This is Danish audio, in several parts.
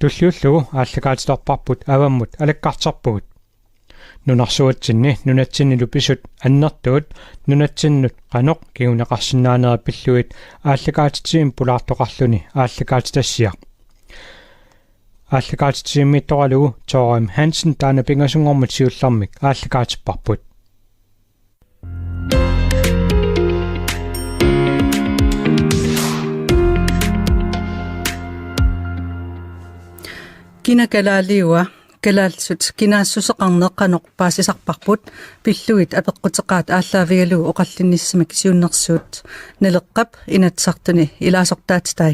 туллиуллугу ааллагаатилорпарпут аваммут алаккартарпугут нунарсуатсинни нунатсиннилу писут аннертуут нунатсиннут каноқ кигунеқарсинаанера пиллуит ааллагаатитсиим пулаартоқарлуни ааллагаатитассиақ ааллагаатитсииммиитторалугу тоорим Хансен таана пингасунгормут сиуллармик ааллагаатиппарпут кинакалаалиуа калаалсут кинаассусеқарнеққанеқ паасисарпарпут пиллуит апеққутеқаат ааллаавигалугу оқаллинниссамик сиуннерсуут налеққап инатсартуни илаасортаатитай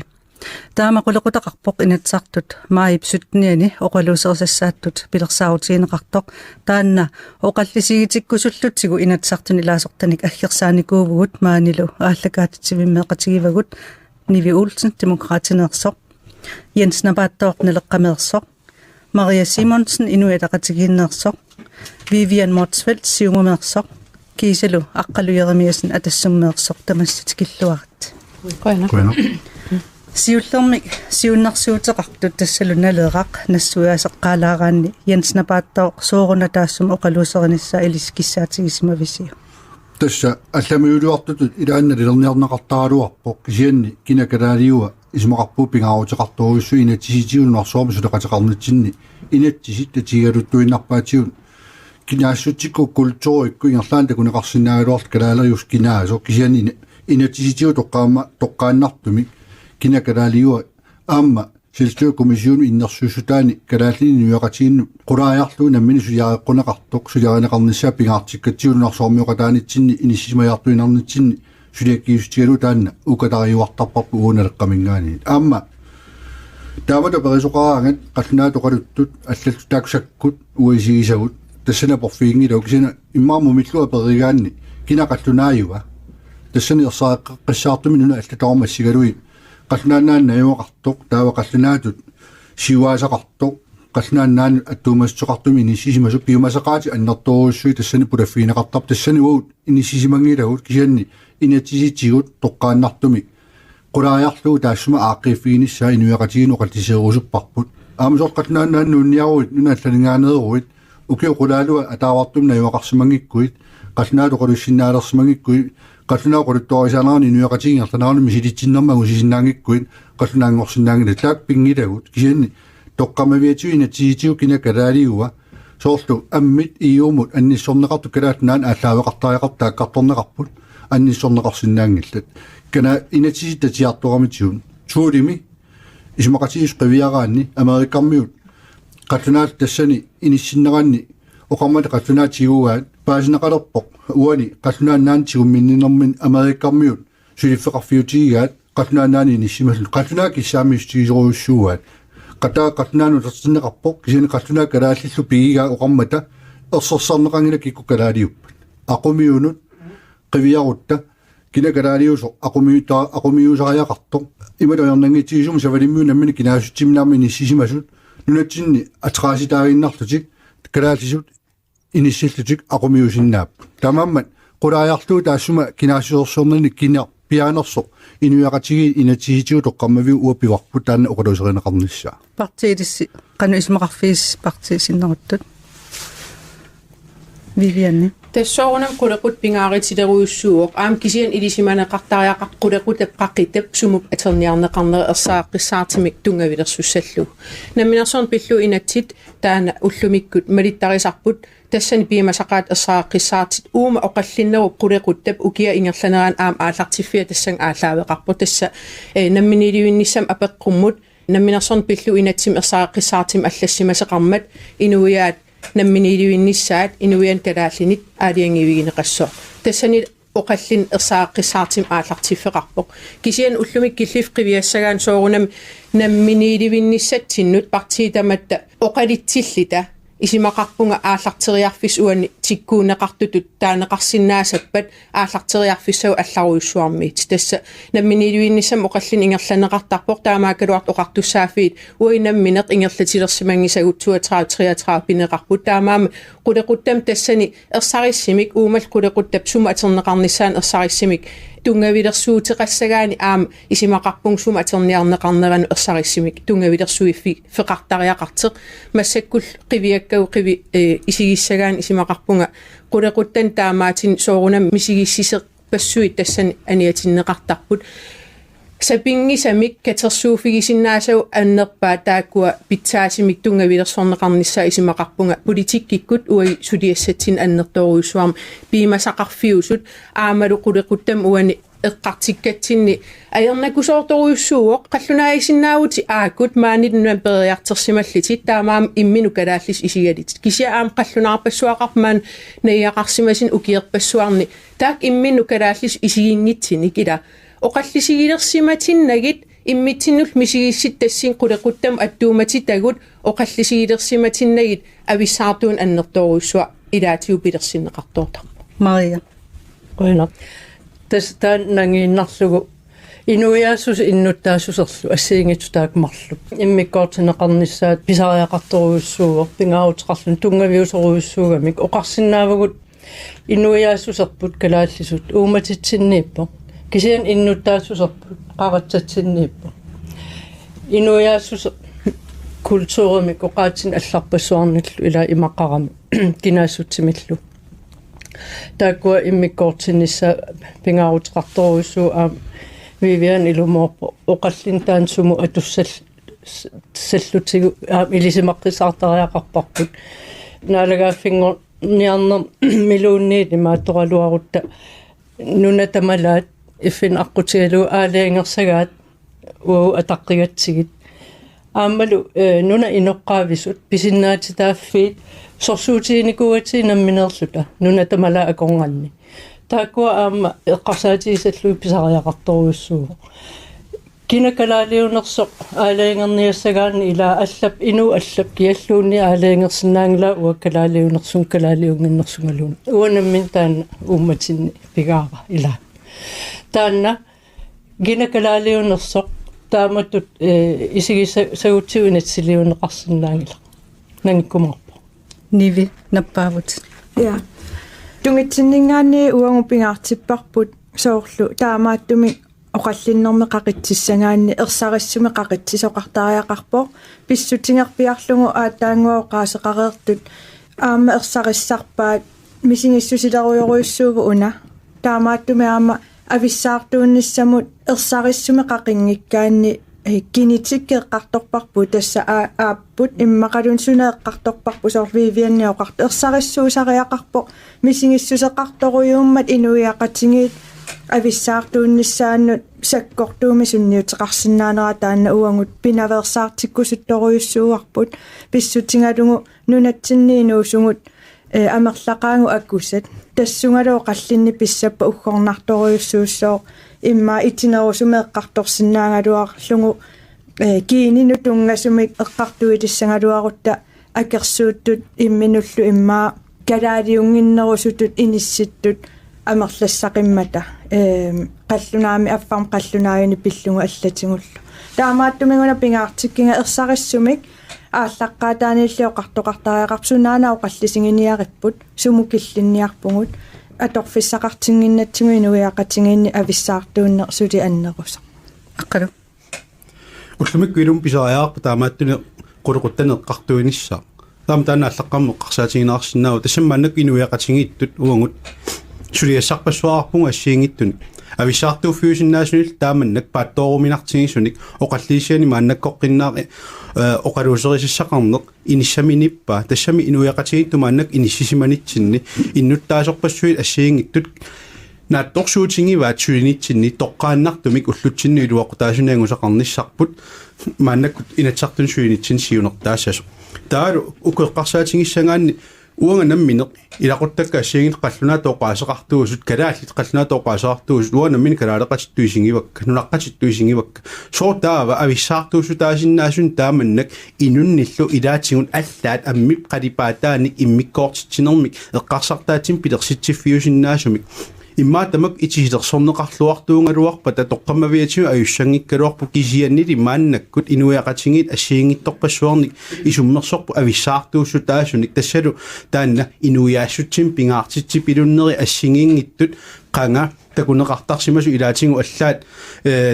таамақулеқутақарпоқ инатсартут маипсутниани оқалуусерсассааттут пилерсаавутиинеқартоқ таанна оқаллисигитиккусуллутсигу инатсартуни илаасортаник аггерсааникуувгут маанилу ааллагаатитсивиммеқатигивагут Nivi Olsen demokratineersoq Jens Nabaattoorneleqqameersoq Maria Simonsen inuitaqatigiinneersoq Vivian Motsfeldt siungumeersoq Kiiselu aqqalujerimiasen atassummeersoq tamassitikilluarat Qoina Siullermik siunnersuuteqartut tassalu naleeqaq nassuiaseqqaalaaraanni Jens Nabaattoor soorunataassum oqaluuserinissa iliskissaatigisimavisiu Tässä allamuyuluartut ilaannalilernaqartaaluarpoq kisianni kinakalaaliua ismaqarpu pingaarutiqartuurissu inatisitiunnersoormu suleqatiqarnitsinni inattisit tatigaluttuinnarpaatiun kinaassutsikku kultuurikku ingerlaan takuneqarsinnaagaluart kalaalerius kinaaso kisianni inatisitiut toqqaannartumi kinakalaaliua aamma siltu kommission innersuusutaani kalaallini nuaqatiinnu qulaajarlu nammini suliareqqunaqartoq suliareneqarnissaa pingaartikkatiunnersoormiuqataanitsinni inissimajartuinarnitsinni suliakkiustigalu taanna ukatariuartarparpu uunaleqqamingaani aamma taamata perisoqaraangat qallunaatoqaluttut allallutaakusakkut uisigisagut tassana porfiingilu kisina immaarmu millua perigaanni kinaqallunaayuva tassani ersaaqqisaartumi nuna allatoormassigalui qallunaannaanna yuaqartoq taawa qallunaatut siuaasaqartoq qallunaannaannu attuumassuqartumi inissisimasu piumasaqaati annertoruussui tassani pulaffiineqartarp tassani uut inissisimangilagut kisianni inatisitigut toqqaannartumi qulaajarluu taassuma aaqqiiffiinissaa inuaqatiinu qalliseerusupparput aamusoq qallunaannaannu unniaruit nuna allalinngaaneeruit ukiu qulaalua ataawartumna yuaqarsimangikkuit qallunaatoqalussinnaalersmangikkuit qallunaa quluttuarisaanaarni inuaqatigingertanaarni misilitsinnermagu sisinnaangikkuit qallunaangorsinnaangila tlaak pingilagut kisianni toqqamaviatu inatisitigu kinakalaaliuwa soorlu ammit iumut annissorneqartu kalaatnaan aalлaaveqartariaqartaakkartorneqarput annissorneqarsinnaangillat kana inatisitatiartoramitiun tuulimi ismaqatiis qiviaraanni amerikarmiut qallunaat tassani inissinneranni oqarmata qallunaatiguugaat paasineqalerpoq uani qallunaannaantigumminninermin amerikarmiut suliffeqarfiutigigaat qallunaannaani inissimallu qallunaakissaamistigisoruussuugaat qataa qallunaanu tertinneqarpoq kisini qallunaa kalaallillu pigigaa oqarmata ersersarneqangila kikku kalaaliuppat aqumiunut qiviarutta kinakalaaliuso aqumiusariaqartoq imaloyarnangitigisum savalimmiu nammini kinaasuttimnaarmi inississimasut nunatsinni atraasitaaginnarlutik kalaallisut inissillutik aqumiusinnaap tamamman qulaajarluu taassuma kinaassuorsornerni kina pianerso inuaqatigi inatisitigu toqqarmaviu uapivarpu taanna oqaluserineqarnissaa partiilissi qanu ismaqarfiis partiisinneruttut Vivianne Tassoornam qulequt pingaaritileruussuuq aam kisian ilisimaneqartariaqaq qulequt eqqaqqitap sumup aterniarneqarner ersaaqqissaartimik tungavilersussallu namminersorn pillu inatsit taana ullumikkut malittarisarput tassani piimasaqaat ersaaqqissaartit uuma oqallinnerup qulequttap ukia ingerlaneraan aam aallartiffia tassan aallaaveqarpu tassa namminiliuinnissam apeqqummut namminersorn pillu inatsim ersaaqqissaartim allassimaseqarmat inuiaat namminiliuinnissaat inuian kalaallinit aaliangivigineqassoo tassani oqallin ersaaqqissaartim aallartiffeqarpoq kisian ullumik killif qiviassagaan soorunam namminiliuinnissattinnut partiitamatta oqalittillita isimaqarpunga aallarteriarfis uani tikkuuneqartutut taaneqarsinnaasappat aallarteriarfissau allaruissuarmiit tassa namminiliuinnissam oqallin ingerlaneqartarpoq taamaakaluart oqartussaafiit uinammineq ingerlatilersimangisagut 32-33 pineqarput taamaama qulequttam tassani ersarissimik uumal qulequttap suma aterneqarnissaan ersarissimik tungavilersuutiqassagaani aama isimaqarpungsum aterniarneqarneran ersarissimik tungavilersuiffi feqartariaqarteq massakkul qiviakkagu qivi isigissagaani isimaqarpunga qulequttan taamaatin soorunam misigissiseq passuit tassan aniatinneqartarput sapingisamik katersuufigisinnaasau annerpaa taakkua pitsaasimik tungavilersorneqarnissa isimaqarpunga politikkikkut uai suliassatsin annertoruissuarma piimasaqarfiusut aamalu qulequttam uani eqqartikkatsinni ajernakusoortoruissuuoq qallunaaisinnaauti aakut maanillunan periartersimallitit taamaam imminu kalaallis isigalit kisia aam qallunarpassuaqarmaan naiaqarsimasin ukierpassuarni taak imminu kalaallis isigingitsini kila oqallisigilersimatinnagit immitsinnul misigissit tassin qulequttam attuumatitagut oqallisigilersimatinnagit avissaartuun annertoruissua ilaatiu pilersinneqartoorta Maria. Qoina. Tästä nangiinnarlugu inuiaassus innuttaasusserlu assiingitutaakmarlu. Immikkoortineqarnissaat pisariaqartoruissuugo pingaauteqarlun tungaviusoruissuugamik oqarsinnaavagut inuiaassuserput kalaallisut uumatitsinniippo. Kisian innuttaasusserput qaratsatsinnniippo. Inuiaassus kultuurimik oqaatsin allarpassuarnillu ila imaqarami kinaassutsimillu. Taakkua immikkoortinissa pingaauteqartoruissuu Vivian ilumorpo oqallintaan sumu atussallutigu ilisimaqqisartariaqarparput naalagaaffinngo niarner miluunniit imaattoraluarutta nunatamalaat iffin aqqutigalu aalaingersagaat uu ataqqigatsigit aammalu nuna inoqqaavisut pisinnaatitaaffiit sorsuutiinikuuati namminerluta nunatamala akornganni taakkua aamma eqqarsaatiisallui pisariaqartoruissuugo kinakalaaliunersoq aalaingerniassagaanni ilaa allap inu allap kialluunni aalaingersinnaangila uakkalaaliunersun kalaaliunginnersungaluun uanammin taanna uummatinni pigaara ilaa taanna kinakalaaliunersoq taamatut isigisagutiuinatsiliuneqarsinnaangila nangikkumarpo Nivi nappaavut. Ja. Tungitsinningaanni uangupingaartipparput soorlu taamaattumi oqallinnerme qaqitsissangaanni ersarissumi qaqitsisoqartariaqarpo pissutingerpiarlugu aattaanguoqaaseqareertut aama ersarissarpaat misingissusileruyoruissuugu una taamaattumi aama avissaartuunnissamut ersarissumi qaqinngikkaanni kinitikkeeqqartorparpu tassa aapput immaqalun suneeqqartorparpu sorviiviannioqartu ersarissuusariaqarpo misingissuseqartoruyuummat inuiaqatingiit avissaartuunnissaannut sakkortuumi sunniuteqarsinnaanera taanna uangut pinaversaartikkusuttoruyussuuarput pissutingalugu nunatsinniinuusungut amerlaqaangu akkusat tassungaloo qallinni pissappa uggornartoruyussuussoo imma itinerusumeeqqartorsinnaangaluarlungu kiininu tungasumik eqqartuitissangaluarutta akersuuttut imminullu immaa kalaaliunginnerusutut inissittut amerlassaqimmata qallunaami affarm qallunaayuni pillungu allatingullu taamaattuminguna pingaartikkinga ersarissumik ааllaqqaataanиллиоqartoqartariaqarsunaana oqallisinginiaripput sumukillinniarpungut atorfissaqartinginnatsingu inuiaqatingiinni avissaartuunne suli annerusa Aqalu. Ullumikkuilum pisariaarpa taamaattune quluquttaneqqartuinissa taam taanna allaqqammo qarsaatiginаарsinnaau tassammaannak inuiaqatingiittut uangut suliassarpassuarpunga assiingittuni avissaartuuffiusinnaasunnil taamannak paattoruminartigissunik oqalliisiani maannakkoqqinnaaqi oqaluuserisissaqarneq inissaminippa tassami inuiaqatigittumaannak inississimanitsinni innuttaasorpassuit assiingittut naattorsuutingivaat sulinitsinni toqqaannartumik ullutsinni iluaqutaasunaangusaqarnissarput maannakkut inatsartun sulinitsin siunertaassasu taalu ukeqqarsaatingissangaanni uanganammineq ilaquttakka assiingit qallunaatoqaaseqartuusut kalaallit qallunaatoqaaseqartuusut uanammin kalaaleqatittuisingivakka nunaqqatittuisingivakka soortaava avissaartuusutaasinaasun taamannak inunnillu ilaatingun allaat ammip qalipaataanik immikkoortitsinermik eqqarsartaatin pilersitsiffiusinnaasumik иммаатамак итисилерсорнеқарлуартуунгалуарпа татоққамавиатиу аюссангиккалуарпу кисианнили мааннаккут инуиақатингит ассиингитторпассуарник исуммерсорпу ависсаартууссутаасуник тассалу таанна инуиаассутсим пингаартитси пилуннери ассигингиттут qanga takuneqartarsimasu ilaatingu allaat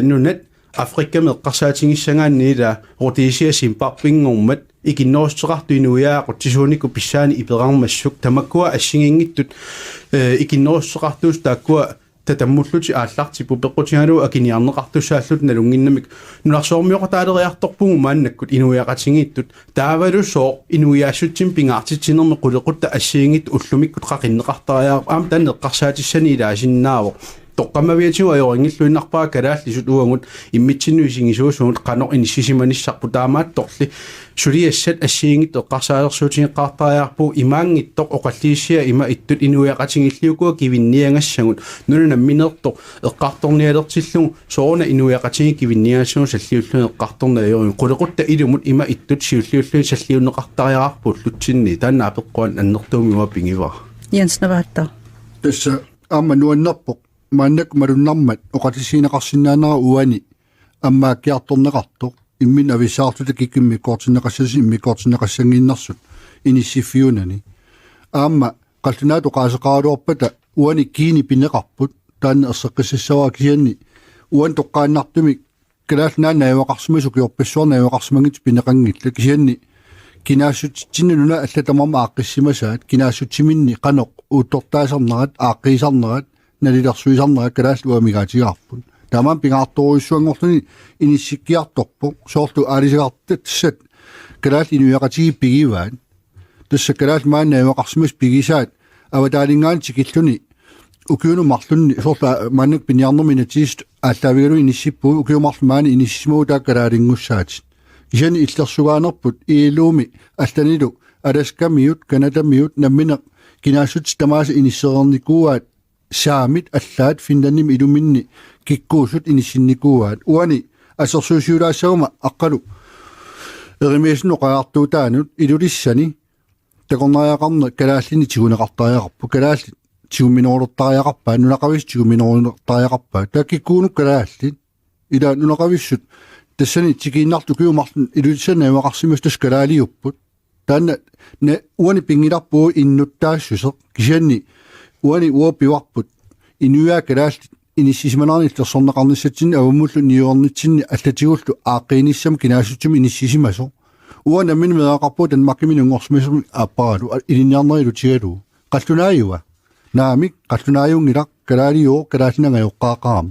nunat Afrika meqqarsaatigissangaanniila Rhodesia simparpinngormat ikinnoorsuqartu inuiaaqut tisuunikku pissaani iperanmassuk tamakkua assingingittut ikinnoorsuqartuus taakkua tatamulluti aallartipu peqqutigalu akiniarneqartusaallut nalunginnamik nunarsoormiuqataaleriartorpugu maannakkut inuiaqatingiittut taavalusoo inuiaassutsim pingaartitsinerme qulequtta assiingit ullumikkut qaqinneqartariaa aam tanneqqarsaatissanni ilaasinnaavo toqqamaviatiu ajoringilluinnarpaa kalaallisut uangut immitsinnuisingisuusuut qanoq inissisimanissarpu taamaattorli suliassat assiingit eqqarsaalersuutigiqqaartariarpu imaangittoq oqalliissia ima ittut inuiaqatingilliukua kivinniangassagut nunanammineertoq eqqaartornialertillugu soorna inuiaqatingi kivinniaassugu salliullu eqqaartornaajorun qulequtta ilumut ima ittut siulliullu salliunneqartariarpu lutsinni taannaapeqquan annertuumiua pingiva Jens Navatta. Tässä amma nuannarpoq maannak malunnarmat oqatisiinaqarsinnaanera uani ammaakkiartorneqartoq immin avisaartuta kikimmikkoortinneqassasi immikkoortinneqassangiinnersut inissifiunani aamma qaltunaat oqaaseqaaluorpata uani kiini pineqarput taanna erseqqississawaa kianni uan toqqaannartumik kalaasnaannaajuvaqarsimasuk iorpissuarnaajuvaqarsimangit pineqanngilla kianni kinaassutitsinununa allatamarma aaqqissимасаат kinaassutiminni qanoq uuttortaasarnerat aaqqiisarnerat nalilersuisarnerat kalaaslu amigaatigaarput tamaan pingaartoruissuangorluni inissikkiartorpo soorlu aalisagaartat tassat kalaas inuiaqatigi pigivaat tassa kalaas maannaajuvaqarsimas pigisaat avataalingaan tikilluni ukiunumarlunni soorlu maannak piniarnerminatiist ааllaавигалу иниссиппу укиумарлумаани иниссимуу тааккалаалингуссаатит isen illersugaanерput iiluumi allanilu alaskamiut kanadamiut nammineq kinaassut tamaasa inisserernikuuaat saamit allaat finlannim iluminni kikkuusut inissinikuuaat uani assersuusiulaassaguma aqqalu erimiisnu qaartuutaanut ilulissani takornariaqarne kalaallini tiguneqartariaqarpu kalaalli tiguminorlertariaqarpaa nunaqavis tiguminorlertariaqarpaa taakikkuunu kalaalli ila nunaqavissut tassani tikiinnartu kiumarlun ilutissannaivaqarsimas taskalaaliupput taanna ne uani pingilarpuu innuttaassuseq kisanni uani uopiwarput inuyaa kalaalli inissisimanaarni illersorneqarnissatsinni avamullu niuornitsinni allatigullu aaqqiinissam kinaassutsim iniссисимасо uana min meaqarpu tanmarkimin ungorsimisum aapparalu ilinniarnerilu tigalu qallunaayuwa naamik qallunaayungilaq kalaalioo kalaallinangajoqqaaqaram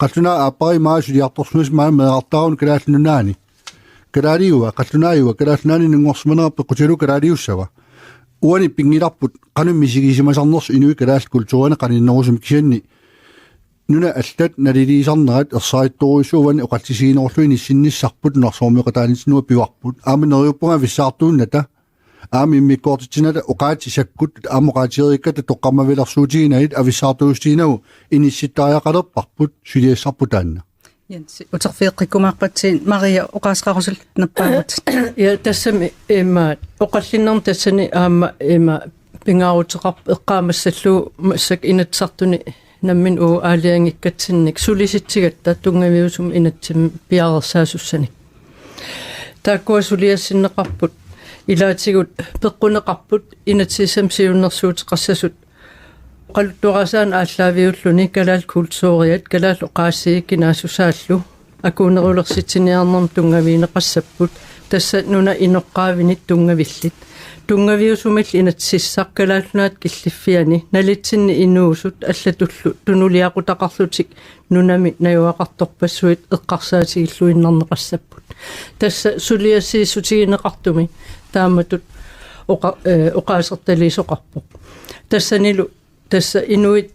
qalluna aappari maasuliartorsumis maa meaqartaarun kalaallunaani kalaaliuwa qallunaayuwa kalaallunaani nungorsimanera peqqutilu kalaaliussawa uani pingilarput qanum misigisimasarners inui kalaall kultuurana qaninnerusum kisanni nuna allat naliliisarnerat ersaittoruissuuvani oqallisiinerullu inissinissarput nersoormiqataanitinua pivarput aamineriuppunga vissaartuunnata aami immikkoortitsinata oqaatissakkut aamoqaatierikkata toqqarmavilersuutiginait avissaartuustiinagu inissittaariaqalerparput suliassarputaanna Jens uterfiiqqikkumaarpatsin Maria oqaasqarusul nappaagut. Ja tassami imma oqallinnerm tassani aamma imma pingaaruteqarp eqqaamassallu massak inatsartuni nammin uu aaliangikkatsinnik sulisittigatta tungaviusum inatsim piarersaasussanik taakkua suliassinneqarput ilaatigut peqquneqarput inatsissam siunnersuuteqassasut qaluttuarasaan ааllaaviulluni kalaal kultuuriat kalaal oqaassii kinaasusaallu akuunerulersitsiniarnerm tungaviineqassapput tassa nuna inoqqaavinit tungavillit tungaviusumil inatsissaq kalaallunaat killiffiani nalitsinni inuusut allatullu tunuliaqutaqarlutik nunami najuaqartorpassuit eqqarsaatigilluinnerneqassapput tassa suliassiissutigineqartumi taammatut oqaasertaliisoqarpoq tassanilu tassa inuit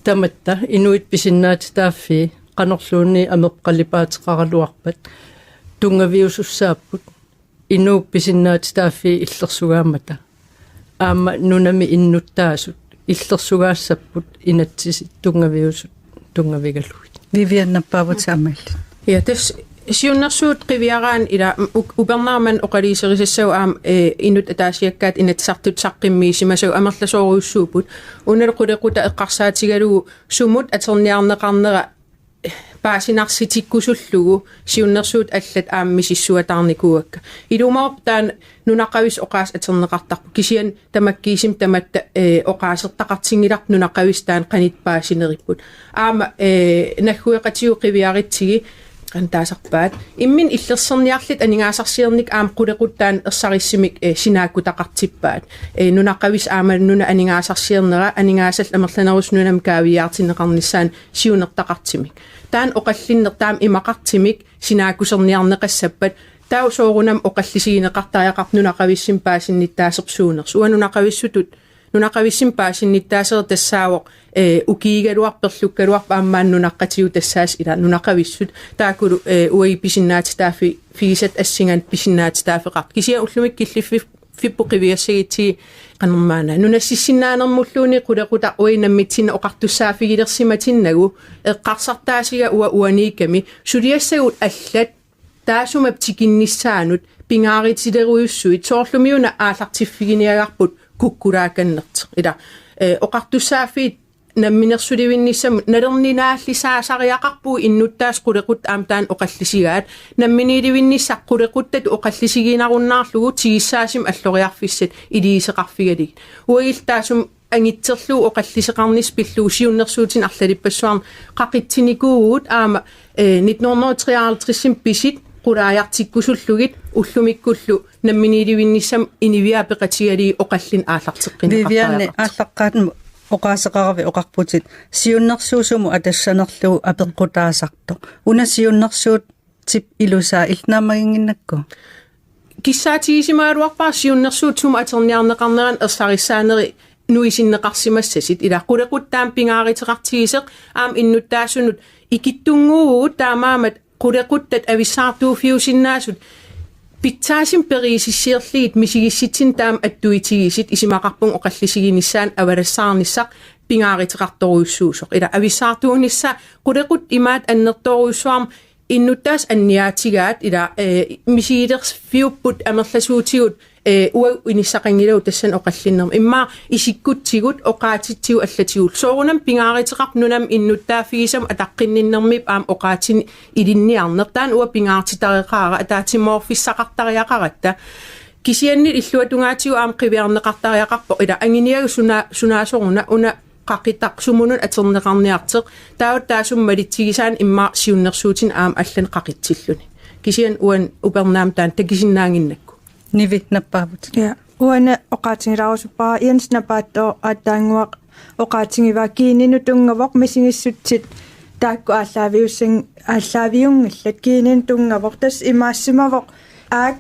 tamatta inuit pisinnaat taaffii qanorluunni ameqqalipaateqaraluarpat tungaviusussaapput inuuk pisinnaat taaffii illersugaamata aamma nunami innuttaasut illersugaassapput inatsis tungaviusut tungavigaluit Vivian nappaagut saammal. Ja tässä siunnersuut qiviaraan ila upernaarman oqaliiserissassau aam inut ataasiakkaat inat sartut saqqimmiisimasau amerlasooruussuuput unerqulequta eqqarsaatigalugu sumut aterniarneqarnera paasinarsitikkusullugu siunnersuut allat aammisissuatarnikuakka ilumaortaan nunaqavis oqaas aterneqartarpu kisian tamakkiisim tamatta oqaasertaqartingilaq nunaqavistaan qanit paasineriput aama naggueqatiu qiviaritsigi qantaasarpaat immin illerserniarlit aningaasarsiерник aam qulequttaan ersarissimik sinaakutaqartippaat nunaqavis aama nuna aningaasarsiernera aningaasall amerlanerus nunam kaaviyaartineqarnissaan siunertaqartimik taan oqallinnertaam imaqartimik sinaakuserniarneqassappat tau soorunam oqallisiineqartaajaqarp nunaqavissim paasinnittaasersuuners uanunaqavissutut nunaqavissim paasinnittaaser tassaawoq ukiigaluarperlukkaluarpa ammaan nunaqqatiu tassaas ila nunaqavissut taakulu uipisinnaatitaafi fiisat assingan pisinnaatitaafeqart kisia ullumik killiffi fippuqiviassagiti qanermaana nunassissinaanermulluuni qulequta uinammitsinna oqartussaafigilersimatinnagu eqqarsartaasiga uaniikami suliassagut allat taasumap tikinnissaanut pingaaritileruyussuit soorlumiuna aallartiffiginiagarput kukkulaakannert ila oqartussaafiit namminersulivinnissam nalerninaаллисаасариақарпуу иннуттаас qulеqut аамтаан оқаллисигаат намминиливинниссақ qulеquttat оқаллисигинаруннаарлугу тигиссаасим аллориарфиссат илиисеқарфигалиг уилтаасум ангитсерлуу оқаллисеқарнис пиллуу сиуннерсуутин арлалиппассуарн қақитсиникуугут аама 1953-сим писит qulaajartikkusulluгит уллумиккуллу намминиливинниссам инивиаапеқатигалии оқаллин ааллартеққинеқартаа Vivianne аллаққаатм oqaasaqaravi oqarputit siunnersuusumu atassaanerlugu apeqqutaasarto una siunnersuut tip ilusaa ilnaamaginginnakku kissaatigisimaaluarpaa siunnersuut suma aterniarneqarneran ersarissaaneri nuisinneqarsimassassit ila qulequttaam pingaariteqartigiseq aam innuttaasunut ikittunguugut taamaamat qulequttat avissaartuufiusinnaasut Pittaasin periisissierliit misigissitsin taam attuitigisit isimaqarpun oqallisiginissaan avalassaarnissaq pingaariteqartoruissuusoq ila avissaartuunissa qulequt imaat annertoruissuarm innuttaas anniaatigaat ila misigilers fiupput amerlasuutigut ua inissaqangilau tassan oqallinnerm imma isikkuttigut oqaatitsiu allatigut soorunam pingaariteqarp nunam innuttaafigisam ataqqinninnermip aam oqaatin ilinniarnertaan ua pingaartitareqaara ataatimorfissaqartariaqaratta kisiannit illuatungaatigu aam qiviarneqartariaqarpo ila anginiagu sunaasoruna una qaqitaq sumunun aterneqarniarteq taawat taasum malittigisaan imma siunnersuutin aam allan qaqitsilluni kisian uan upernaamtaan takisinnaanginnakku nivi nappaavut Ja, uana oqaatingilaarusuppaa Jens napaatto aataanguaq oqaatingivaa kiininu tungavoq misingissutsit taakku aalлaaviungillat kiinin tungavoq tas imaassumavoq aak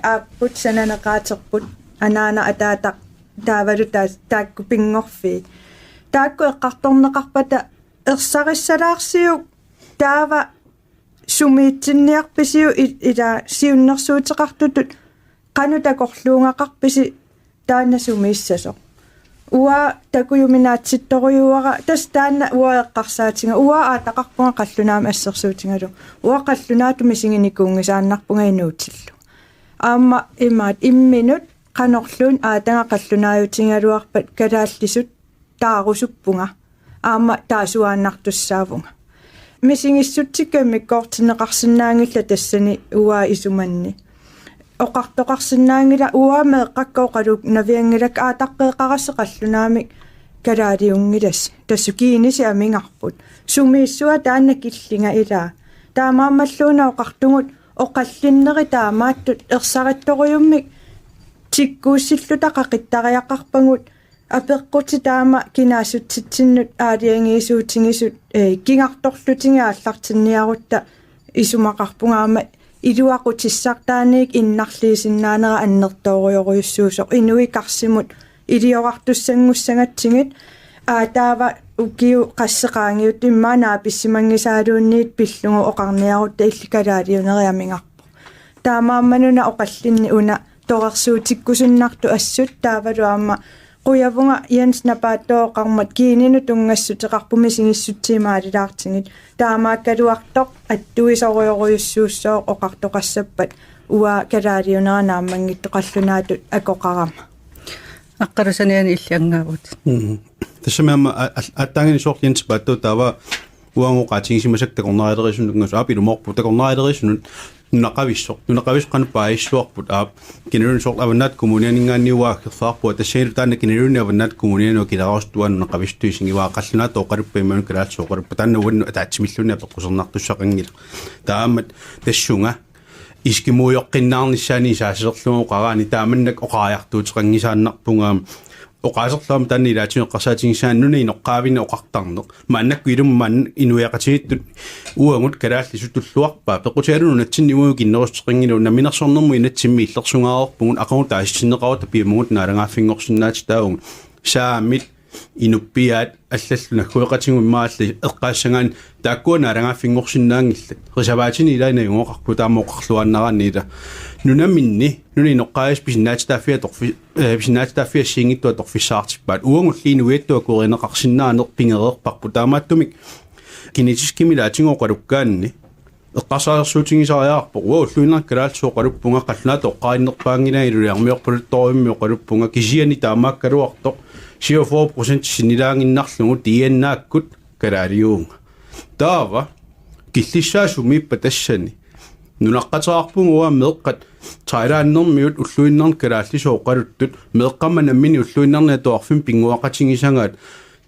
aapput sananeqaaterput anaana ataataq taavalu taakku pingorfi taakku eqqartorneqarpata ersarissalaarsiu taava sumiitsinniarpisiu ila siunnersuuteqartutut qanutakорluungaqarpisi taannasumiissasoq uwa takujuminaatsittoruyuara tas taanna uaeqqarsaatinga uwa aataqarpunga qallunaama assersuutingalu uwa qallunaatu misinginikuungisaannarpunga inuutillu aamma imaat imminut qanorluun aatanga qallunaayutingaluarpat kalaallisut taarusuppunga aamma taasuaannartussaavunga misingissutsikkamikkoortineqarsinnaangilla tassani uwa isumanni oqartoqarsinnaangila uaameeqqakkauqaluk naviangilak aataqqeeqarasseqallunaamik kalaaliungilas tassukiinisi amingarput sumiissua taanna killinga ilaa taamaammalluuna oqartungut oqallinneri taamaattut ersarittorujummik tikkuussilluta qaqittariaqarpangut apeqquti taama kinaassuttitsinnut aaliangiisuutingisut kingartorlutinga allartinniarutta isumaqarpungaama iluaqutissartaanik innarliisinnaanera annertoorioruyussuusoq inuikarsimut ilioqartussanngussangatsingit aataava ukiu qasseqaangiut immaanaa pissimangisaaluunniit pillungu oqarniarutta illikalaaliuneriamingarpu taamaammanuna oqallinni una toqersuutikkusunnartu assut taavalu aamma quyavunga Jens napaatooqarmat kiininu tungassutеқарпумисигиссутсимаалилаарtingit таамааккалуартоқ аттуисориорuyussuuссоо оқартоқассаппат уа калаалиунеранааммангиттоқаллунаатут акоқарама аққарусаниани иллиангаавут тассамаама аттаангани соорлинс паатту таава uango qatingimasak takornarilerissunungas apilumorpu takornarilerissunun nunaqavissoq paissuarput aap kinarun soq avannat kommunianingaanniuaakkersaarpu tassailu taanna kinarun avannat kommunianu kilarastuan nunaqavistuisingiwaa qalluna toqaruppiimanu kalaatsoqaruppa taannuwannu ataatsimillunna peqqusernartussaqangila taammat tassunga iskimuuyoqqinnaarnissaani saaserlugu qaraani taamannak oqaariartuutiqangisaannarpungaam oqaaserlaam taanni ilaatineqqarsaatingissaannuna inoqqaavina oqartarneq maannakkuilum maan inuiaqatinittut uangut kalaallisutulluarpaa pequtialunu natsinnimugu kinnerusseqangilu naminersornermu inatsimmi illersungaarorpungun aqamu taassinneqarut piimungut naalangaaffingorsinnaati taaung saamit inuppiaat аллаллуна хуеқатингуммаалли эққаассагаан тааккуанаалагааффингорсиннаангилла рисаваатини илаина юнгоқарпу таамооққарлуаннараанниила нунаминни нунинеққаис писиннаатитааффиа писиннаатитааффиа сингиттуа торфиссаартиппаат уангуллиинуиаттуа куоринеқарсиннаанеқ пингереерпарпу таамааттумик кинетискимилаатингоқалуккаанни эққасаалерсуутингисариаарпо уаллуиннаркалаалсуоқалуппунга қаллунаат оққаиннерпаангина илулиармиорпулутториммиоқалуппунга кисиани таамааккалуартоқ 4% sinnilaanginnarlugu tiannaakkut kalaalиуунга таава киллиссаасумиппа тассани нунаqqataarpunguа меэққат тайлааннэрмиут уллуиннарн калааллисооқалуттут меэққамма наммини уллуиннарна туарфим пингуақатингисангаат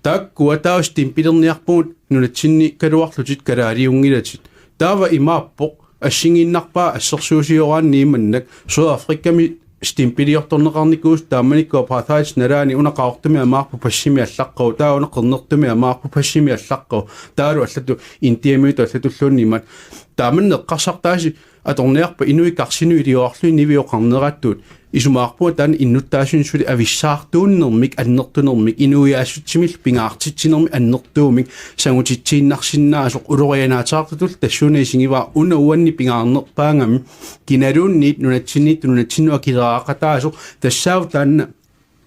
тааккуа таус тимпилерниарпугут нунатсинни калуарлутит калаалиунгилатит таава имааппоқ ассингиннарпаа ассерсуусиорааннииманнак суафрикками стимпилиорторнеқарникуус тааманикку апартайд налаани унақаортуми амаарпу пассими аллаққау тааuna qernertumi амаарпу пассими аллаққау таалу аллату интиамиуту аллатуллууннимат тааманнеққарсартааси аторниарпа инуикарсину илиоарлуи нивиоқарнераттуут исумаарпуа таан иннуттаасунсули ависсаартууннэрмик аннертунэрмик инуиаассутсимил пингаартитсинерми аннертуумик сангутитсииннарсиннаасоқ улорианаатаартутул тассуунисигива уна уанни пингаарнерпаангами киналуунниит нунатсиннуа килераақатаасоқ тассаав таанна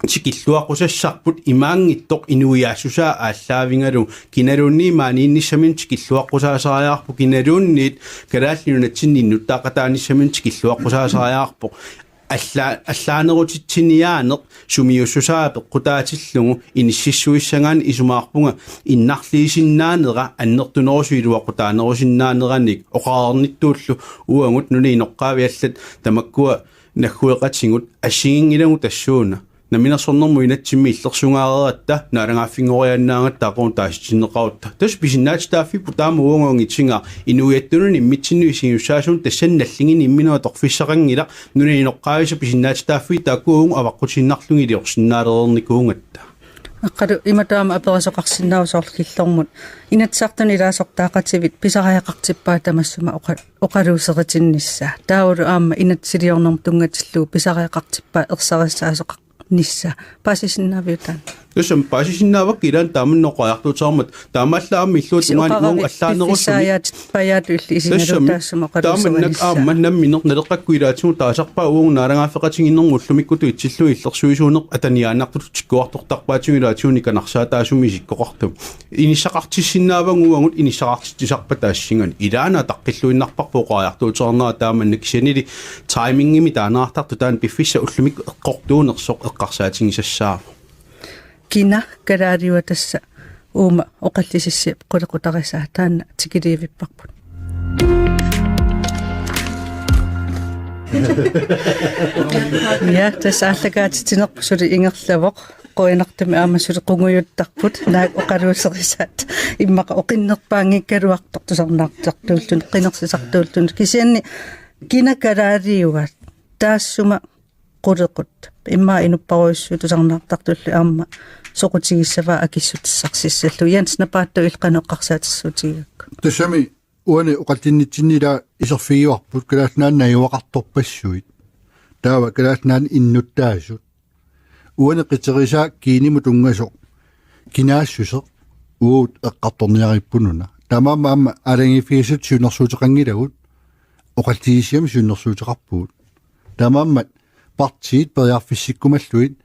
тикиллуаққусассарпут имаангиттоқ инуиаассусаа ааллаавингалу киналуунни мааниннissамин тикиллуаққусаасариаарпу киналуунниит калааллинунатсинниннуттаақатааниссамин тикиллуаққусаасариаарпу аллаанерутитсиниаанеқ сумиуссусаа пеққутаатиллугу иниссиссуиссагаан исумаарпунга иннарлиисиннаанера аннертунерусуилуаққутаанерусиннаанераник оқаарниттууллу уангут нуни иноққаавиаллат тамаккуа наххуеқатсигут ассигингилагу тассууна наминерсорнэрму инатсимми иллерсунгаарератта наалагааффингорианнаангат таақуун тааситсиннеқарутта тас писиннаатитааффиппу таама уангонгитсингаа инуиаттунуни иммитсиннуисингуссаасун тассанналлигини имминуа торфиссақангила нуни иноққаависа писиннаатитааффи тааккуун аваққутиннарлуги илиорсиннаалерерникуунгатта аққалу иматаама аперасоқарсиннаусоорлу киллормут инатсартуни илаасортаақативит писариақартиппаа тамассума оқалуусеқитиннissaа таавалу аама инатсилиорнерм тунгатиллуу писариақартиппаа ерсариссаасоқа нисса пасисиннаавиутаан тусам пасисиннаавак илаан тааманноқаартуутаармат таамааллаами иллуутунгаани аллаанеруссуми паяату илли исингалутаассума тааманнак аамманнамминеқ налеққакку илаатигу таасарпаа уун наалагааффеқатингиннэрмуллумиккуту итсиллуи иллерсуисуунеқ атаниааннартут тиккуартортарпаатигу илаатигуни канарсаатаасуми сиккоқартум инissaqartissиннаавангуангут инissaqartissарпа таассингани илаана таққиллуиннарпарпу оқаартуутаарнаа тааманнак кисанили таймингими таанаартарту таан пиффисса уллумик эққортуунерсоқ эққарсаатингисассаа кина калаариуа тасса уума оқаллисисси қулеқутарисаа таанна тикилиивиппарпут я тасааллагаатитинерпу сули ингерлавоқ qoinartumi aamasuli qunguйuttарпут наак оқалуусерисаат иммақа оқиннерпаангиккалуартор тусарнаартартууллун қинерсисартууллун кисианни кинакалаариуга таассума qulеқут имма инуппаруиссу тусарнаартартуллу аама соқутигиссаваа акиссутиссарсиссаллу янс напаатту илқанеққарсаатиссутигакку тасами уани оқалтиннитсиннила исерфигиуарпут калааснааннаюақарторпассуит таава калааснаан иннуттаасут уани қитериса киниму тунгасо кинаассусеқ уут эққарторниариппунуна тамаама алангифисут сунерсуутеқангилагут оқалтигиссиам сунерсуутеқарпуут тамаама партиит периарфиссиккумаллуит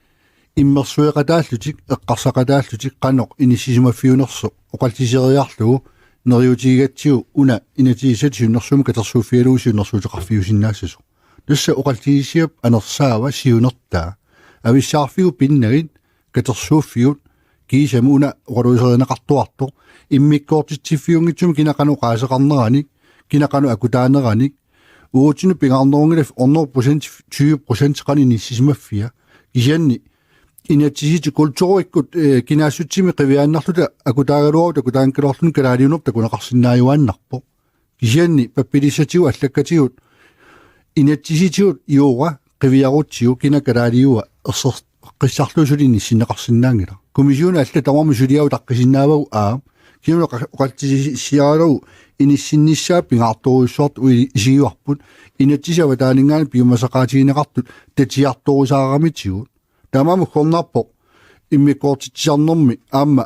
иммерсуеқатааллутик эққарсақатааллутик қаноқ иниссисимаффиунерсо оқалтисериарлугу нериутигатсиу уна инатигисат сунерсуми катерсууффиалугу сунерсуутеқарфиусиннаассасо тусса оқалтигиссиап анерсаава сиунертаа ависсаарфигу пиннагит катерсууффигут kiisamuna uqaluiserinaqartuartu immikkoortitsiffiungitsumi kinaqanu qaasaqarneranik kinaqanu akutaanerani uutinu pingaarnerungilaf 100% 20% qani nissisimaffia kisianni inatsisiti kulturuikkut kinaassutimi qiviaannarluta akutaagaluarut akutaankiloorlun kalaaliunert takunaqarsinnaayuaannarpo kisianni pappilissatigu allakatigut inatsisitigut iuqa qiviarutsiu kinakalaaliua qissarluusuli nissinneqarsinnaangila komisiuna alla tamami suliau taqqisinnaavu aa kiuna qattisisiaralu inissinnissaa pingaartoruissuart ui isiuarput inatsisava taaningaani piumasaqaatigineqartut tatiartorusaaramitsigut tamam khonnappo immikkoortitsarnermi aamma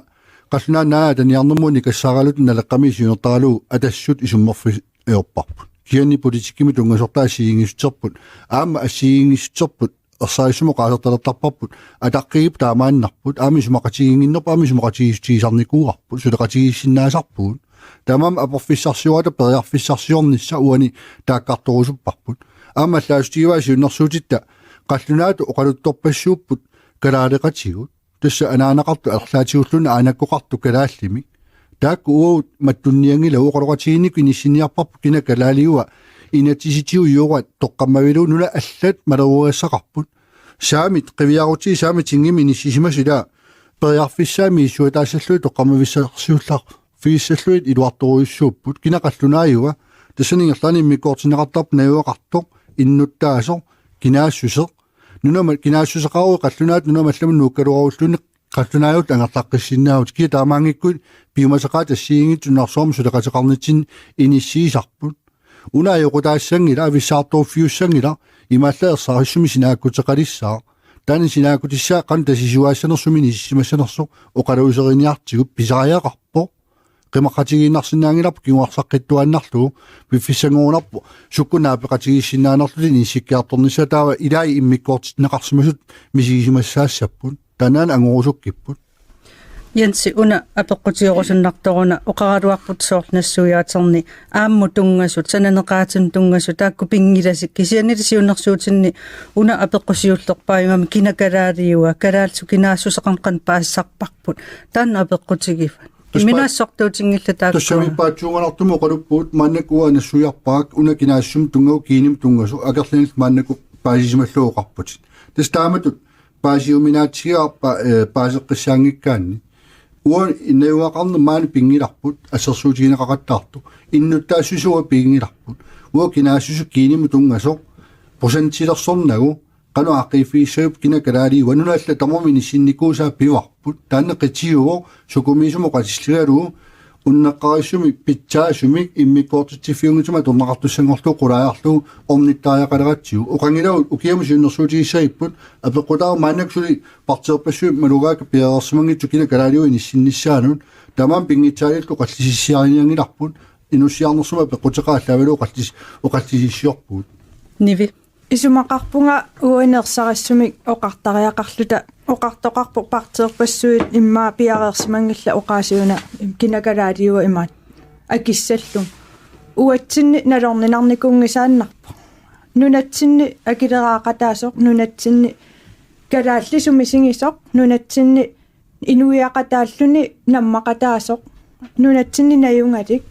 qallunaa taniarnermuni kassaralut naleqqamisiunertaralu atassut isummerfi eorparput kianni politikkimi tungasortaa asiingissutserput aamma asiingissutserput ersaissumo qaasertalertarparput ataqqigip taamaannarput aamisumaqatiginginnerpa aamisumaqatigistiisarnikuuarput suleqatigissinnaasarpuut tamam aporfissarsiuata periarfissarsiornissa uani taakkartorusupparput aamma llaastiivaasiunnersuutitta qallunaatu oqaluttorpassuupput kalaaleqatigut tassa anaanaqartu erlaatigulluna aanakkoqartu kalaallimi taakku uut mattunniangila uqaloqatiginniku inissiniarparpu kina kalaaliua inatsisitiu yuuqat toqqammavilu nula allat maleruassaqarput saamit qiviarutii saamit tingimi inissisimasila periarfissaami issuataassallu toqqamavissarsiullar fiissаллуит илуарторуйссууппут кинақаллунааjuа тассанингерлаани миккоортинеқартарп наюақарто иннуттаасо кинаассусеқ нунама кинаассусеқару қаллунаат нунама алламун нууккалуаруллуни қаллунаajut ангерлаққиссиннаавут кия таамаангиккут пиумасақаат ассиингитсунарсуарм сулеқатеқарнитсин иниссиисарпут унаайоқутаассангила ависсаарторфиуссангила имааллаерсаариссуми синааккутеқалиссаа таани синааккутиссаа қан тасисуаассанерсуми ниссимассанерсо оқалуусериниартигуп писариақарпо qimaqatigiinarsinnaangilap kiuarsaqittuannarlu piffissangуунарпу sukkunaappeqatigiissinnaanarluli nissikkiartornissa taava ilai immikkoortitneqarsimasut misigisimaassaassapпут tanaan angurusukkipпут Jensi una apeqqutiurusunnartoruna oqaraluarput soornassuiaaterni aammu tungasut sananeqaatun tungasut taakku pingilasik kisianilisiunnersuutinni una apeqqusiullerpaimami kinakalaaliua kalaalsu kinaassuseqanqan paassarparput taanna apeqqutigivan Minassortuutingilla taakku tassamipaatsuunganartumu qaluppuut maannakua nassuiarpaak una kinaassum tungau kiinim tungasu akerlinil maannaku paasisimalluoqarputit tastaamatut paasiuminaatsigiarpa paaseqqissaangikkaanni uan innayuaqarne maani pingilarput assersuutigineqaqattaartu innutaassusua pingilarput ua kinaassusu kiinimu tungaso prosentilersornagu qanu aqifiissayup kinakalaali wanunaalla tamamini sinnikuusaa pivarput taanneqitiuo sukumiisumo qatisligalu unneqqarissumi pitsaasumi immikkoortitsiffiungituma tornaqartussangorlu qulaajarlu ornittaajaqaleratsiu oqangilau ukiamusiunnersuutigissayipput apeqqutaaru maannaksuli parteerpassu malugaaka piarersumangitsu kinakalaaliu inissinnissaanun tamam pingitsaalillu qallisissiariniangilarput inussiarnersuma apeqqutеqaallavalu oqallisissiorput Nivi Isumaqarpunga uinersarassumik oqartariaqarluta oqartoqarpu parteerpassuit immaa piareersimangilla oqaasiuna kinakalaaliua imaat akissallum uatsinni nalorninarnikungisaannarpu nunatsinni akileraaqataasoq nunatsinni kalaallisumisingisoq nunatsinni inuiaqataalluni nammaqataasoq nunatsinni najungalik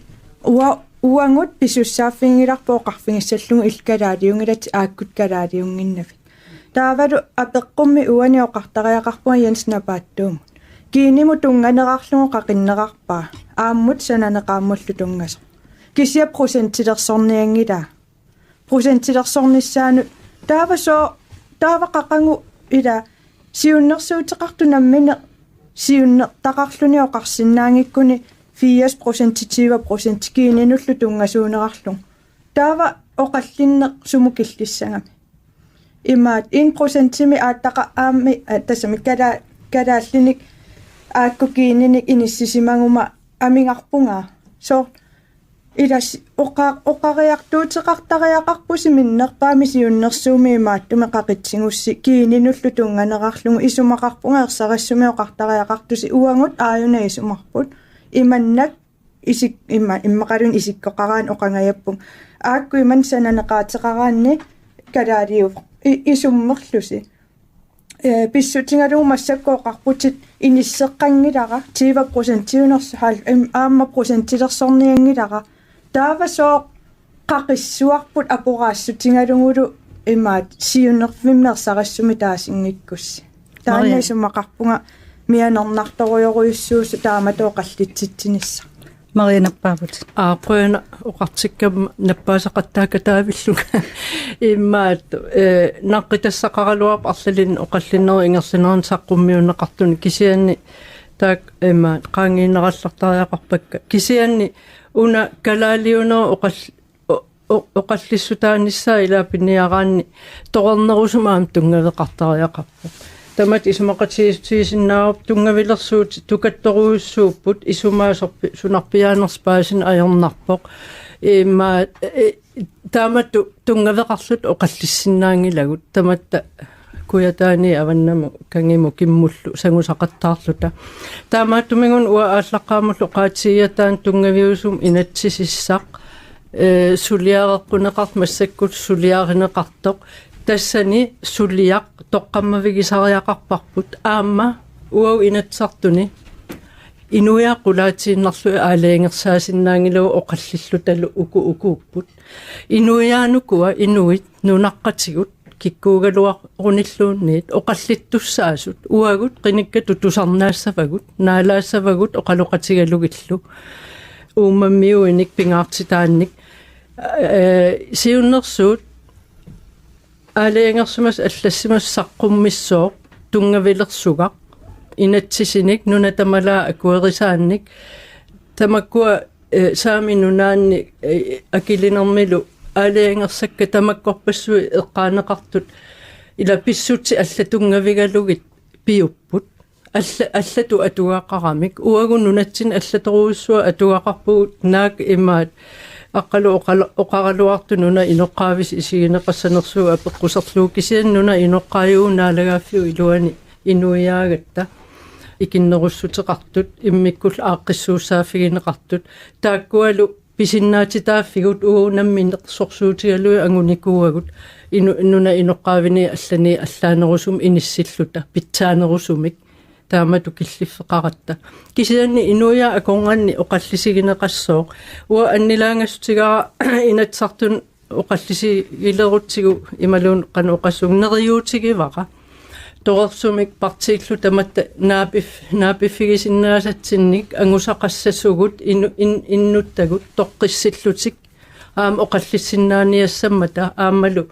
uangut pisussaaffingilarpo oqarfingissallugu ilkalaaliungilat aakkut kalaaliunginnafit taavalu apeqqummi uani oqartariaqarpunga jensnapaattuumut kiinimu tunganerarlugu qaqinnerarpaa aammut sananeqaammullu tungaso kisia prosentilersorniangila prosentilersornissaanut taava qaqangu ila siunnersuuteqartu nammine siunnertaqarluni oqarsinnaangikkuni 4% kiininullu tungasuunerarlu taava oqallinneq sumukillissangami imaat 1% aattaqa aammi tassami kalaallinik aakku kiininik inissisimanguma amingarpunga so ilas oqariartuuteqartariaqarpusi minnerpaami siunnersuumi imaattumi qaqitsingussi kiininullu tunganerarlugu isumaqarpunga ersarassumi oqartariaqartusi uangut aayuna isumarput imannak immaqalun isikkoqaraan oqangayappung aakku iman sananeqaateqaraanni kalaaliu isummerlusi писсутингалуу массаккооқарпутит инissеққангилара 20% тиунерсахал аама процентилерсорниангилара таавасоо қақиссуарпут апораассутингалугулу имаат сиунервиммерсарассуми таасингиккусси тааннасумақарпунга мианернарторуйоруйуссуусу тааматооқаллитситсинисса Marianappaavut. Prøvende oqartikkam nappaasaqattaaka taavillunga immaat naqqitassaqaraluaq arlalin oqallinneru ingerlinerin saqqummiunneqartuni kisianni taak immaat qaangiinnerallartariaqarpakka kisianni una kalaaliuneru oqallissutaanissaa ilaapinniaraanni toqernerusumaam tungaveqartariaqarpu tamat isumaqatiisinnaarup tungavilersuut tukattoruussuupput isumaasorpi sunarpiaanerspaasin ajornarpoq imma taamattu tungaveqarlut oqallissinnaangilagut tamatta kuyataani avannamu kangimu kimmullu sangusaqattaarluta taamattumigun ua aallaqqaamullu qaatsiyataan tungaviusum inatsisissaq suliareqquneqart massakkut suliarineqartoq тассани сулиақ тоққаммавигисариақарпарпут аама уау инатсартуни инуяақулаатииннарлу аалеингерсаасиннаангилу оқаллиллу талу укууппут инуяанукуа инуит нунаққатигут киккуугалуақ руниллуунниит оқаллиттуссаасут уагут қиникка тутусарнаассавагут наалаассавагут оқалоқатигалугиллу уумаммиуиник пингаартитаанник сиуннерсуут аалеингерсумас аллассимас саққуммиссоо тунгавилерсугақ инаtsisinik нунатамалаа акуерисаанник тамаккуа саами нунаанни акилинермилу аалеингерсакка тамаккорпассуи эққаанеқартут ила писсутси аллатунгавигалугит пиуппут аллату атугаақарамик уагун нунатсин аллаторуussua атугаақарпугут наак имаат аққалу оқаралуартунуна иноққаавис исигинеқассанерсуу апеққусерлуу кисианнуна иноққааюунаалагааффиу илуани инуиаагатта икиннеруссутеқартут иммиккул ааққиссууссааффигинеқартут тааккуалу писиннаатитааффигут уунамминеқсорсуутигалуи ангуникууагут инуна иноққаавини аллани аллаанерусум иниссиллута питсаанерусумик таамату киллиффеқаратта кисианни инуя аконганни оқаллисигинеқассоо уа аннилаангассутигара инатсартун оқаллисигилерутсигу ималуун қану оқассугнериуутигиваqa торерсумик партииллу таматта наапиффигисиннаасатсинник ангусақассассугут иннуттагут тоққиссиллутик аам оқаллиссиннааниассаммата аамалу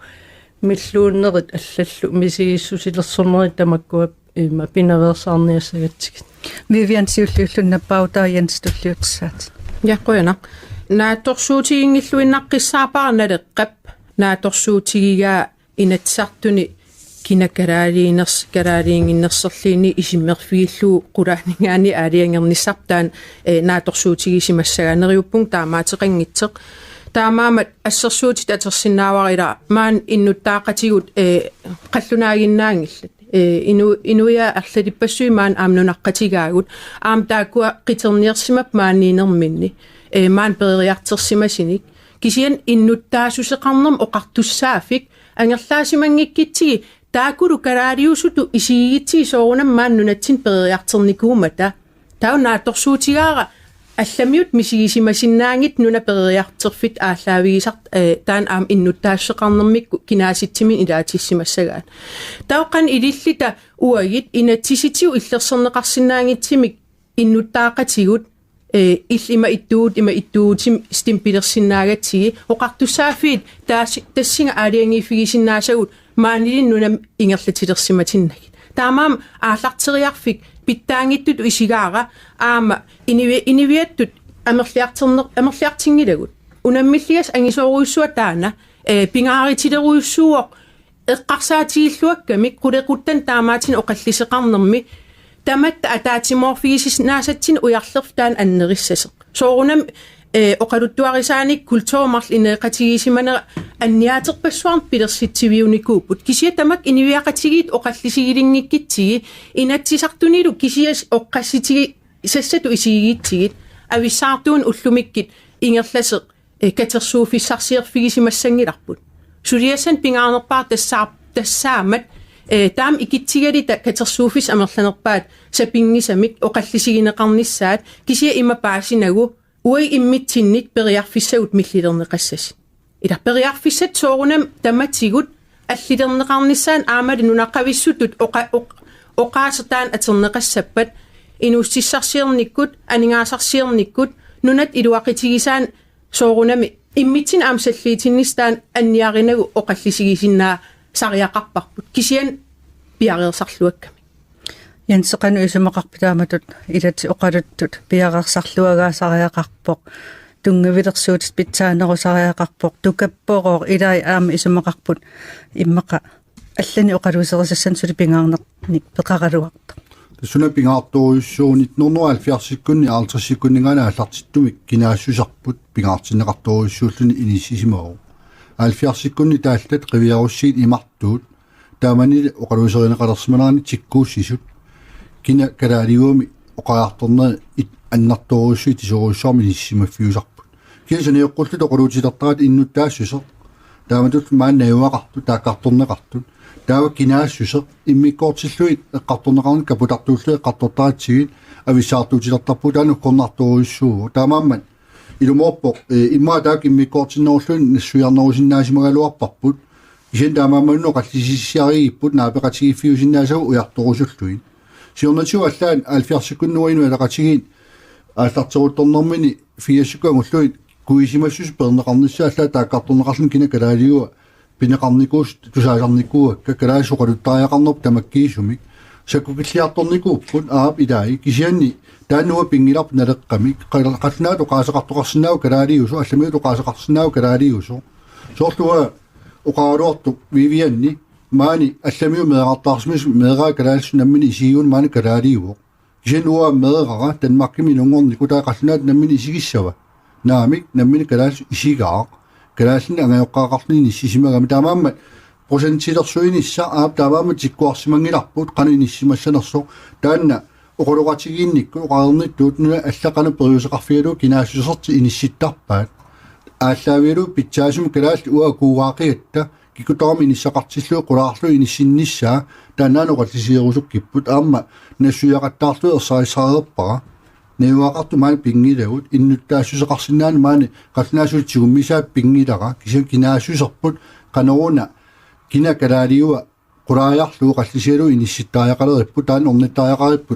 миллууннерит аллаллу мисигиссусилерсорнери тамаккуа има пинаверсаарниассагатсигит Vivian siulliullunnappautaa Jens tulliutsaat. Яққуяна нааторсуутигингиллуиннаққиссаапаарналеққап нааторсуутигигаа инатсартуни кинаккалаалиинерс калаалиингиннерсерлиини исиммерфигиллуу қулаанигаани аалиангерниссартаан нааторсуутигисимассаганериуппун таамаатеқангитсеқ таамаамат ассерсуутит атерсиннааварила маан иннуттаақатигут қаллунаагиннаангиллат инуя арлалиппассуи маан аамнунаққатигаагут аам тааккуа қитерниерсимап маанниинерминни маан периартерсимасиник кисиан иннуттаасусеқарнерм оқартуссаафик ангерлаасимангиккитсиги таакулу калаалиусуту исигигитсиги соорунам маан нунатсин периартерникуумата таунааторсуутигаара алламиут мисигисимасиннаангит нуна периартерфит ааллаавигисарт таан аам иннуттаассеқарнермикку кинааситсимин илаатиссимассагаат таоқан илиллита уагит инатсиситиу иллерсернеқарсинаангитсимик иннуттаақатигут иллима иттуутим стимпилерсинаагатсиги оқартуссааффиит тассинга аалиангифигисиннаасагут маанилин нуна ингерлатилерсиматиннагит таамаам ааллартериарфик питтаангиттут исигаара аама инивиаттут амерлиартингилагут унаммиллигас ангисооруйссуа таана пингааритилеруйуссуоқ эққарсаатигиллуаккамик қулеқуттан таамаатин оқаллисеқарнерми таматта атаатиморфигиснаасатсин уярлерф таан аннериссасеқ соорунам оқалуттуарисааник культуумарл инеқатигисимана анниаатерпассуарн пилерситсивиуникууппут кисия тамак инивиақатигиит оқаллисигилингиккитсиги инатсисартунилу кисиас оққасситиги сассату исигигитсигит ависсаартуун уллумиккит ингерласеқ катерсууфиссарсиерфигисимассангиларпут сулиасан пингаарнерпаар тассаамат taam ikitsigari katersuufis amerlanerpaat sapingisamik oqallisigineqarnissaat kisia imapaasinagu ui immitsinnit periarfissagut milliterneqassas ila periarfissat soorunam tamatigut alliterneqarnissaan aamali nunaqavissutut oqaasertaan aterneqassappat inussissarsiernikkut aningaasarsiernikkut nunat iluaqitigisaan soorunami immitsin aamsalliitinnistaan anniarinagu oqallisigissinnaa sariaqarparput kisian piareersarluakkami янсеқану исумақарпитааматут илати оқалуттут пиареерсарлуагаа сариақарпоқ тунгавилерсуутис питсаанерусариақарпоқ тукаппороор илаи аама исумақарпут иммақа аллани оқалуисерисассан сули пингаарнерник пеқаралуарта тассуна пингаартуруйуссуунит 1970-кунни 50-куннигаана аллартиттумик кинаассусарпут пингаартиннеқартуруйуссууллуни инисисимау 70-кунни тааллат қивиаруссиит имартуут таамани оқалуисеринеқалерсиманаани тиккууссисут кина калаалиуми оқаартэрнер аннарторуссуит тисоруссуарми ниссимаффиусарпут кисаниэққуллут оқалуутилертарат иннуттаассусер тааматут мааннаюақарту тааққарторнеқартут таава кинаассусер иммиккоортиллуит эққарторнеқарни капутартууллуи эққартортаатсигит ависсаартуутилертарпу таанук корнартуруйуссуу таамааммат илумоорпоқ иммаа таак иммиккоортиннеруллуин нассуиарнерусиннаасимагалуарпарпут исен таамаамманно қаллисиссиаригиппут наапеқатигиффиусиннаасагу уярторусуллуин сиорнатсу аллаан 70-куннуину алақатигин ааллартерутторнэрмини фиассукангуллуит куисимассус пернеқарнissaа аллаа тааққарторнеқарлун кина калаалиуа пинеқарникуус тусаасарникуа какалаасоқалуттариақарнерп тамаккиисумик сакукиллиарторникууппут аап илааи кисианни тааннуа пингиларп налеққамик қалланаат оқаасеқартоқарсинаау калаалиусу алламиут оқаасеқарсинаау калаалиусу соорлуа оқааруартук вивианни маани алламиу меэқартаарсимис меэгаа калаалсу наммини исигиун маани калаалиуо кисиануа меэқара танмаккими нунгорнику таа қалланаат наммини исигиссава наамик наммини калаалсу исигаа калааллини ангайоққаақарлини ниссисимагами таамаамма процентилерсуинисса аап таамаамма тиккуарсимангиларпут қани ниссимассанерсо таанна оқолоқатигиинникку оқаарнит нуна аллақана периусеқарфигалу кинаассусерти инисситтарпаат ааллаавиалу питсаасум калаалли уа куугаақиатта кикутарми иниссақартиллуу қулаарлу иниссинниссаа тааннаанеқаллисиерусуккиппут аама нассуяқаттаарлу ерсарисареерпара неуақарту маани пингилагут иннуттаассусеқарсинаани маани қалланаасуут сигуммисаап пингилара киса кинаассусерпут канеруна кина калаалиуа quraayarlu qallisialu inissittaajaqalerippu taan ornittaajaqarippu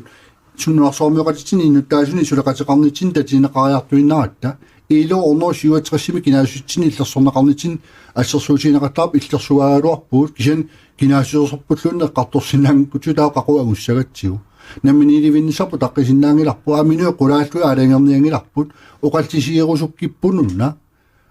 sunnuarsoormiuqatitsin innuttaasuni suleqatiqarnitsin tatineqariartuinnaраtta иилу орноо сиуатсиссими кинаасутсини иллерсорнеқарнитин ассерсуутинеқаттаарп иллерсуаагалуарпуут кисен кинаасуусерпуллунне эққартурсинаангкуту таа қақуагуссагатсигу намминиливиннисарпу таққисиннаангиларпу аминуэ қулааллуи алангерниангиларпут оқалтисиерусуккиппунунна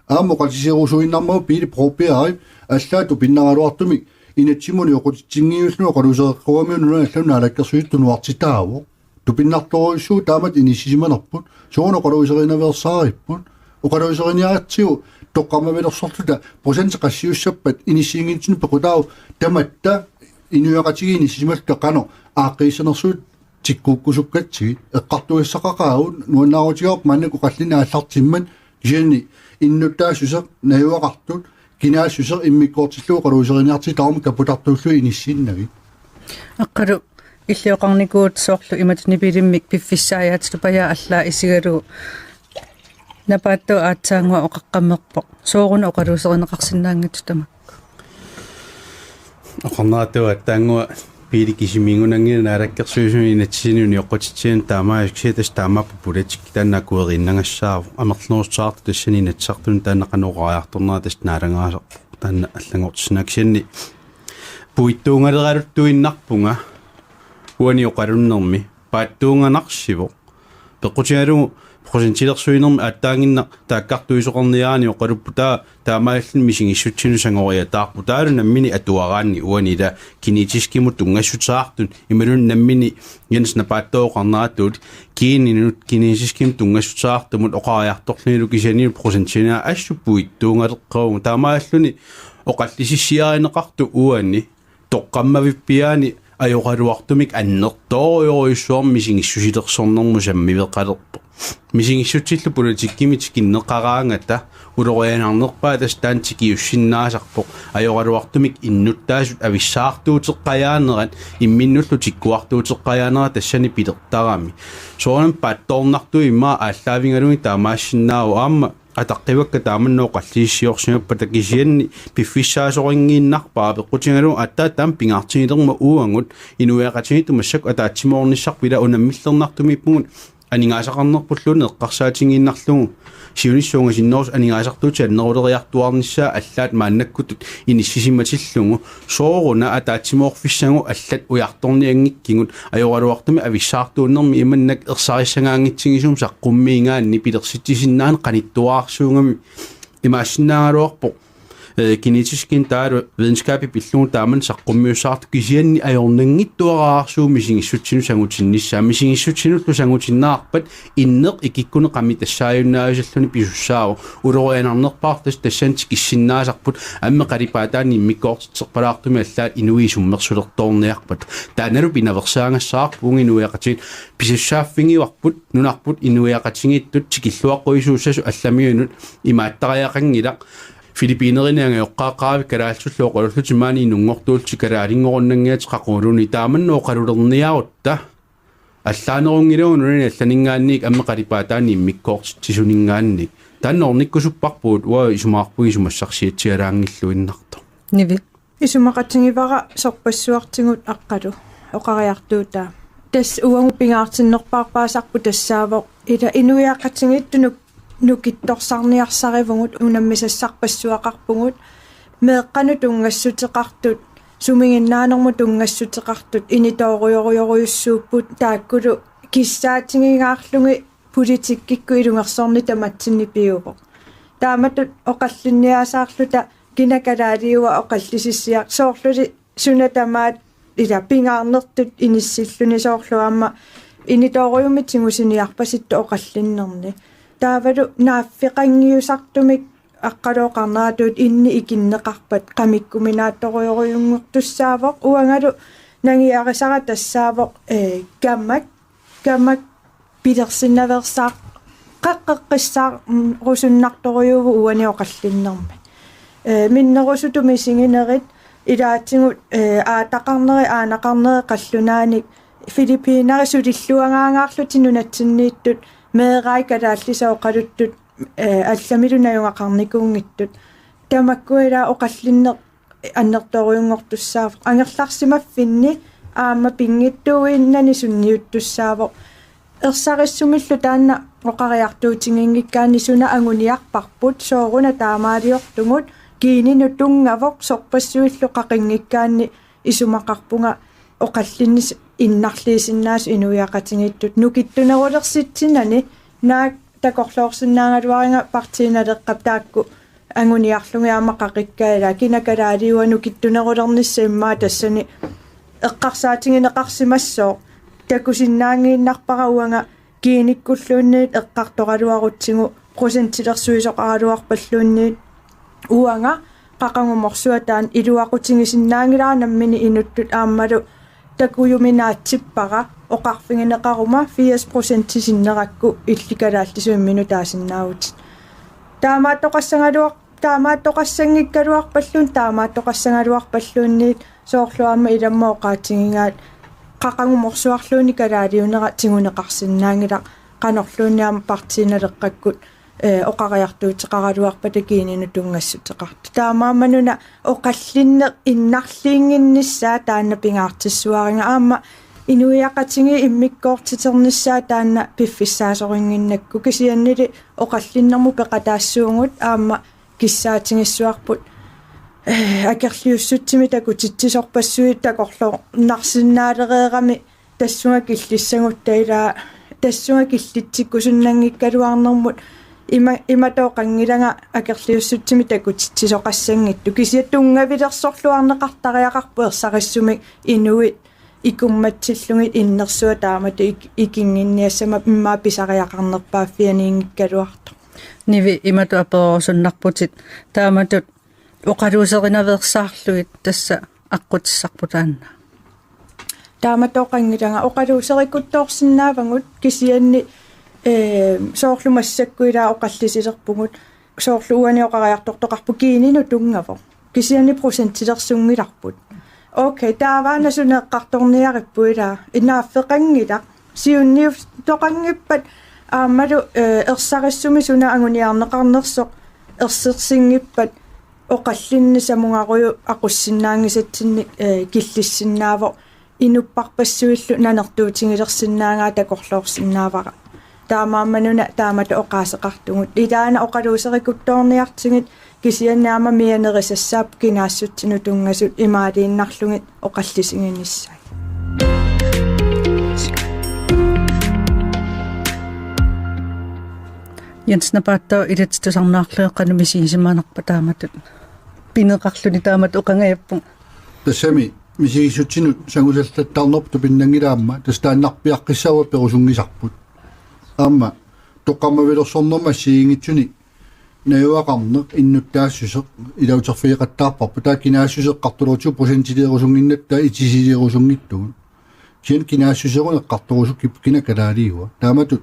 аама оқалтисиерусуиннармау пили пропиари аллаату пиннагалуартуми инатсимуни оқутитсингиуллуа қалусеққуамиунуна аллуна алаккерсуиттунуартитаавоо тупиннарторуйссуу таамат инисисиманерпут сууно қалуисеринавеерсаариппут оқалуисериниаратсиу тоққамавилерсортута процент қассиуссаппат инисиингитсину пеқутаау таматта инуяқатиги инисисималта қано ааққиисанерсуут тиккууккусуккатсиги эққартуиссақақаавут нуаннаарутигаап маннаку қаллина аллартиммат кисианни иннуттаассусеқ наюақартут кинаассусеқ иммиккоортиллуу қалуисериниарти таама капутартууллу иниссиннаги аққалу иллиоқарникуут соорлу иматнипилиммик пиффиссааяту пая аллаа исигалу напаатту аатсаангуа оқаққаммерпо сооруна оқалуусеринеқарсинаангату тама оқарнаатуа таангуа пили кисимингунангина наалаккерсуусуни натсинуни оққутитсиан таамааксиатас таамаппу пулатик тааннакуериннангассааву амерлнуурсаарту тассани натсартун тааннақануқариарторнаа тас наалагаасо таанна аллагортиснаксианни пуиттуунгалералуттуиннарпунга уани оқалуннэрми пааттуунганарсиво пеққутигалу процентилерсуинерми аттаангинна тааккартуисоқарниаани оқалуппутаа таамааллин мисигиссутсину сангориа таарпу таалу наммини атуараанни уанила кинитискимут тунгассутаартун ималун наммини янсна пааттооқарнаатут киининут кинисиским тунгассутаартумут оқариарторлунилу кисани процентина ассуппуиттуунгалеққаву таамааллуни оқаллисиссиаринеқарту уани тоққаммавиппиаани ajorluartumik annertoriorisuar misingissusilersornermu sammiveqalerpo misingissutsillu politikkimit kinneqaraangata ulorianarnerpaa tastaan tikiussinnaasarpo ajorluartumik innuttaasut avissaartuuteqqajaanerat imminnullu tikkuartuuteqqajaanera tassani pilertarami soornam paattornartu imma aalлaavinгалуни таамаассиннаау аама атаққивакка тааманноо қаллииссиорсимаппа такисианни пиффиссаасорингииннарпаа пеққутингалу аттаа таам пингаартигилерма ууангут инуяақатигиту массак атаатсимоорниссарпила унаммиллернартумиппугут анигаасақарнерпуллуни эққарсаатингииннарлугу сиунissуунга синнерус анигаасартуути аннерулериартуарнissaа аллаат мааннаккутут иниссисиматиллугу сооруна атаатсимоорфиссагу аллат уярторниангиккигут ajorluartumi ависсаартууннерми иманнак ерсариссагаангитсигисум саққуммиингаанни пилерситсисиннаан qanittuaarsuungami имаассинаагалуарпо kinetiskin taaro videnskapi pilluun taaman saqqummiussaartu kisianni ajornanngittuaraarsuu misingissutsinnu sangutinnissaa misingissutsinullu sangutinnaarpat inneq ikikkune qami tassaayunnaajalluni pisussaaru ulorianarnerpaartas tassanti kissinnaasarput amme qalipaataani immikkoortitserpalaartumi allaat inuiisummersulertoorniarpat taanalu pinaversaangassaarpuun inuiaqatit pisussaaffingiuarput nunarput inuiaqatingiittut tikilluaqquisuussasu allamiunut imaattariaqangilaq Filippinerinaanga oqqaaqaavi kalaalsullu oqalullu nungortuulti kalaalingorunangiat qaquluni taamanno oqalulerniarutta allaanerungiluununi allaningaanniik amme qalipaataani immikkoortitisuningaannik tannornikkusupparpuut ua isumaarpugi sumassarsiatsialaangilluinnarto Nivi Isumaqatingivara sorpassuartingut aqqalu oqariartuutaa tas uangu pingaartinnerpaarpaasarpu tassaavoq ila inuiaqatingittunuk nukittorsarniarsarivungut unammisassarpassuaqarpungut meeqqanu tungassuteqartut suminginnaanermu tungassuteqartut initooriorioriussuupput taakkulu kissaatingigaarlungi politikkikku ilungersorni tamatsinni piuvo taamatut oqallinniaasaarluta kinakalaaliuwa oqallisissiaq soorluli sunatamaat ila pingaarnertut inissilluni soorluamma initooriumitsingusinniarpasittu oqallinnerni taavalu naaffiqangiusartumik aqqalooqarnaatuut inni ikinneqarpat qamikkuminaattorioriunngortussaavoq uangalu nangiarisara tassaavoq kammak pilersinnaversaaq qaqqeqqissaaq rusunnartoriuvu uani oqallinnermi minnerusutumisinginerit ilaatingut aataqarneri aanaqarneri qallunaanik Filippiinari sulilluangaangaarlutinunatsinniittut meeqai kalaallisaoqaluttut алламилунаюнгақарникуунгиттут тамаккуила оқаллиннеқ аннерториунгортуссаав ангерларсимаффинни аама пингиттууиннани сунниуттуссаавоқ ерсариссумиллу таанна оқариартуутингингиккаани суна ангуниарпарпут сооруна таамаалиортугут киинину тунгавоқ сорпассуиллу қақингиккаани исумақарпунга оқаллиннис иннарлиисиннаас инуяқатингиттут нукиттунерулерситсинани наак такорлоорсиннаангалуаринга партииналеққап таакку ангуниарлунги аамақақиккаила кинакалаалиуа нукиттунерулернisса иммаа тассани эққарсаатингинеқарсимассоо такусиннаангииннарпарауанга кииниккуллуунниит эққарторалуарутсигу процентилерсуисоқаралуарпаллуунниит уанга қақангуморсуатаан илуақутингисиннаангилаанаммини инуттут ааммалу такуюминаатсиппара оқарфингинеқарума 80% синнеракку илликалааллисуиммину таасиннаавут таамааттоқассангалуарпаллун таамааттоқассангалуарпаллуунниит соорлуаама иламма оқаатингигаат қақангуморсуарлууни калаалиунера тигунеқарсиннаангила канорлуунниама партииналеққаккут оқариартуутеқаралуарпа такиинину тунгассутеқарту таамаамануна оқаллинне иннарлиингиннissaа таанна пингаартиссуаринга аама инуиақатинги иммиккоортитернissaа таанна пиффиссаасорингиннакку кисианнили оқаллиннэрму пеқатаассуугут аама киссаатингиссуарпут акерлиуссутсими таку титсисорпассуи такорлоо нарсиннаалереерами тассунга киллиссагуттаилаа тассунга киллитсиккусуннангиккалуарнэрмут иматооқангилага акерлиуссутсими таку титсисоқассангитту кисиаттунгавилерсорлуарнеқартариақарпу ерсариссумик инуит икумматсиллугит иннерсуа таамату икингинниассама иммаа писариақарнерпааффианиингиккалуарто Nivi imatu aperoorsunnarputit taamatut oqaluuserinavерсаарлугит тасса аққутиссарпутаанна тааматоқангилага оқалуусериккутторсиннаавангут кисианни соорлумассаккуилаа оқаллисилерпугут соорлууаниоқариартортоқарпу киинину тунгавоо кисианни процентилерсунгиларпут окей тааваана сунеққарторниариппуилаа инааффеқангила сиунниу тоқангиппат аамалу ерсариссуми суна агуниарнеқарнерсоқ ерсерсингиппат оқаллинни самунгаруйу ақуссиннаангисатсинни киллиссиннааво инуппарпассуиллу нанертуутингилерсиннаангаа такорлоорсиннаавара таамааммануна таамата оқаасеқартугут илаана оқалуусерикутторниартигит кисианнаама мианерисассаап кинаассутсину тунгасут имаалииннарлугит оқаллисингиниссай янснапааттаа илатстусарнаарлеэққануми сигисимаанерпа тааматут пинеқарлуни таамат оқангаяппу тассами мисигисутсинут сангусаллаттарнерпу тупиннангилаама тастааннарпиаққиссава перусунгисарпут аама тоққаммавилерсорнерма сиингитсуни наюақарнеқ иннуттаассусеқ илаутерфиеқаттаарпарпу таа кинаассусеққартулуутсу процентилиерусунгиннаттаа итисилиерусунгиттугун кин кинаассусеқунеққартурусу кипкина калаалиуа тааматут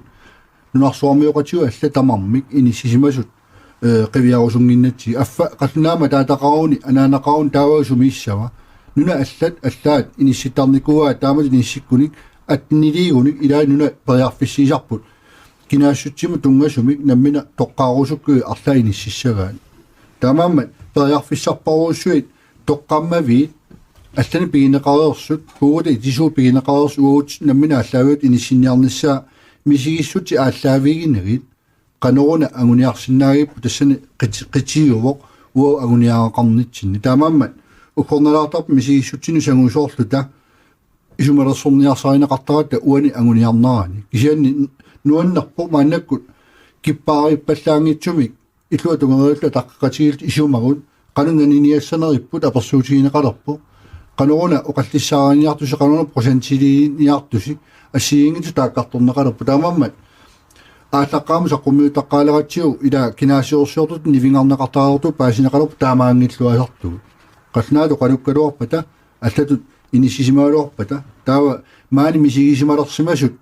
нунарсуармиоқатиу алла тамармик иниссисимасут қивиарусунгиннатси аффа қаллунаама таатақарауни анаанақарун тааваусумииссава нуна аллаат инисситарникуаа таамат иниссиккуник атнилигуник илаа нуна периарфиссисарпут кинаассутсима тунгасумик наммина тоққаарусуккуи арлаа иниссиссагаан таамаамма периарфиссарпаруссуит тоққаммавиит аллани пигинеқареерсут пуута итисуу пигинеқареерс уут наммина аллаавиут иниссинниарниссаа мисигиссути ааллаавигинерит каноруна агуниарсинаагиппу тассани қитигувоқ уа агуниаақарнитсинни таамаамма укорнелаартарпу мисигиссутсину сангусоорлута исумалерсорниарсаринеқартарата уани агуниарнарани кисианни нуаннарпу мааннаккут киппаариппаллаангитсумик иллуатунгерилла таққатигилт исумагут канунганиниассанериппут аперсуутигинеқалерпу каноруна оқаллиссаараниартуси кануна процентилиниартуси ассиингиту тааққарторнеқалерпу таамааммат ааллаққааму саққумиутаққаалератсиу ила кинаасиорсиортут нивингаарнеқартаарууту паасинеқалерпу таамаангиллуасартугу қалнаалу қалуккалуарпата аллатут иниссисимаалуарпата таава маани мисигисималерсимасут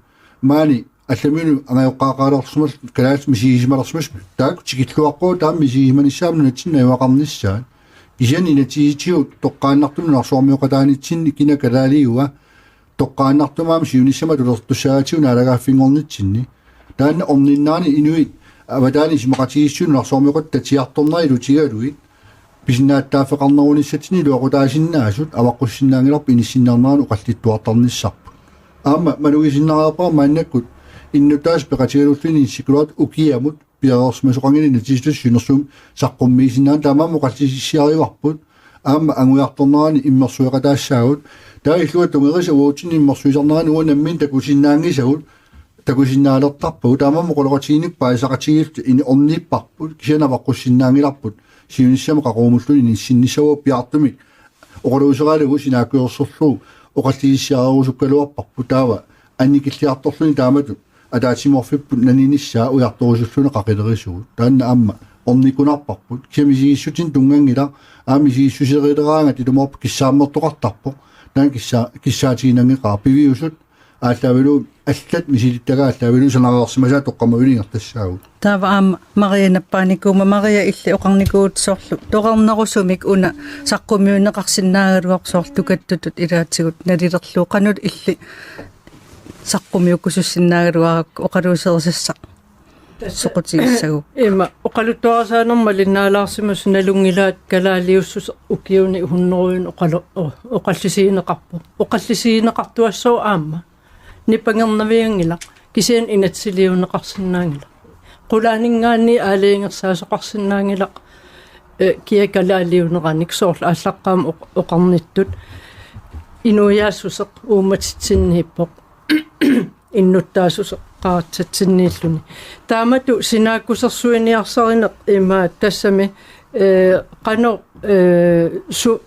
маани алламину ангайоққаақаалерсимал калаас мисигисималерсимас таак тикиллуаққуу таам мисигисиманиссаамну натсиннаавақарниссаан исани натиситиу тоққааннартуну нарсуармиоқатаанитсинни кина калаалиуа тоққааннартумаам сиуниссама тулертуссаатиу наалагааффингорнитсинни таанна орниннаани инуит аватаани симақатигиссуну нарсуармиоқат татиарторнери лутигалуит писиннааттаафеқарнеруниссатини луақутаасиннаасут аваққуссиннаангиларпу иниссиннаарнаану оқаллиттуартарниссарпу аама манугисиннараапаа мааннаккут иннутаас пеқатигалуллини сикулат укиамут пиареерсмасоқангини натистус синерсум саққуммиисиннаан таамааму оқаллисиссиариварпут аама ангуярторнерани иммерсуеқатаассаагут таа иллуа тунгериса уутсини иммерсуисарнерани уанаммин такусиннаангисагут такусиннаалертарпу таамааму қолоқатигиниппаа исақатигилт ини орниппарпут кисианаваққуссиннаангиларпут сиуниссама қақуумуллуни ниссиннисаву пиартумик оқолуусералугу синаакуерсорлуу оқаллисиссиарерусуккалуарпарпу таава анникиллиарторлуни таамату атаатиморфиппут наниниссаа уярторусуллуна қақилерисугу таанна аама орникунарпарпут кисамисигиссутин тунгангила аамисигиссусерилераанга тилуморпу киссааммертоқартарпо таан киссаатигинангеқаа пивиусут ааллавилу аллат мисилиттагаа аллавилу санареерсимасаа тоққамавилингертассаагу таава аама марианаппааникуума мария илли оқарникуутсоорлу тоқарнерусумик уна саққумиунеқарсинаагалуарсоорлукаттутут илаатсигут налилерлуу қанут илли саққумиуккусуссинаагалуарак оқалуусерисассақ соқутигиссагу има оқалуттуарсаанермалиннаалаарсимас налунгилаат калаалиуссус укиуни хуннеруин оқаллисиинеқарпу оқаллисиинеқартуассоо аама нипангернавиангила кисиан инатсилиунеқарсинаангила qulaaninggaanni aaliingersaasoqarsinnaangilaq kiakalaaliuneqanik soorla ааллаққаам оқарниттут инуяассусеқ ууматитсинниппоқ иннуттаасусеқ qaartatsиннииллуни таамату синааккусерсуиниарсаринеқ имаа тассами qano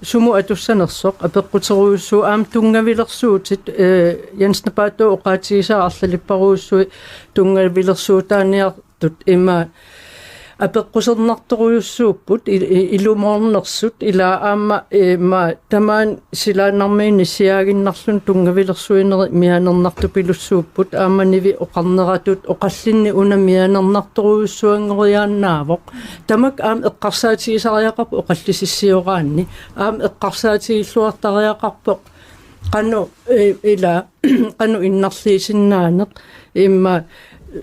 sumu atussanersoq apeqquteruussuu aam tungavilersuutit jansnapaattu oqaatigisaarlalipparuussui tungavilersuutaaniartut ima апеққусернарторуйуссууппут илумоорнерсут ила аама ма тамаан силааннармиинни сиаагиннарлун тунгавилерсуинери мианернарту пилуссууппут ааманиви оқарнератут оқаллинни уна мианернарторуйуссуангориааннаавоқ тамак аам эққарсаатигисариақарпу оқаллисиссиораанни аам эққарсаатигиллуартариақарпоқ qanu ila qanu innarliisinnaanaq imma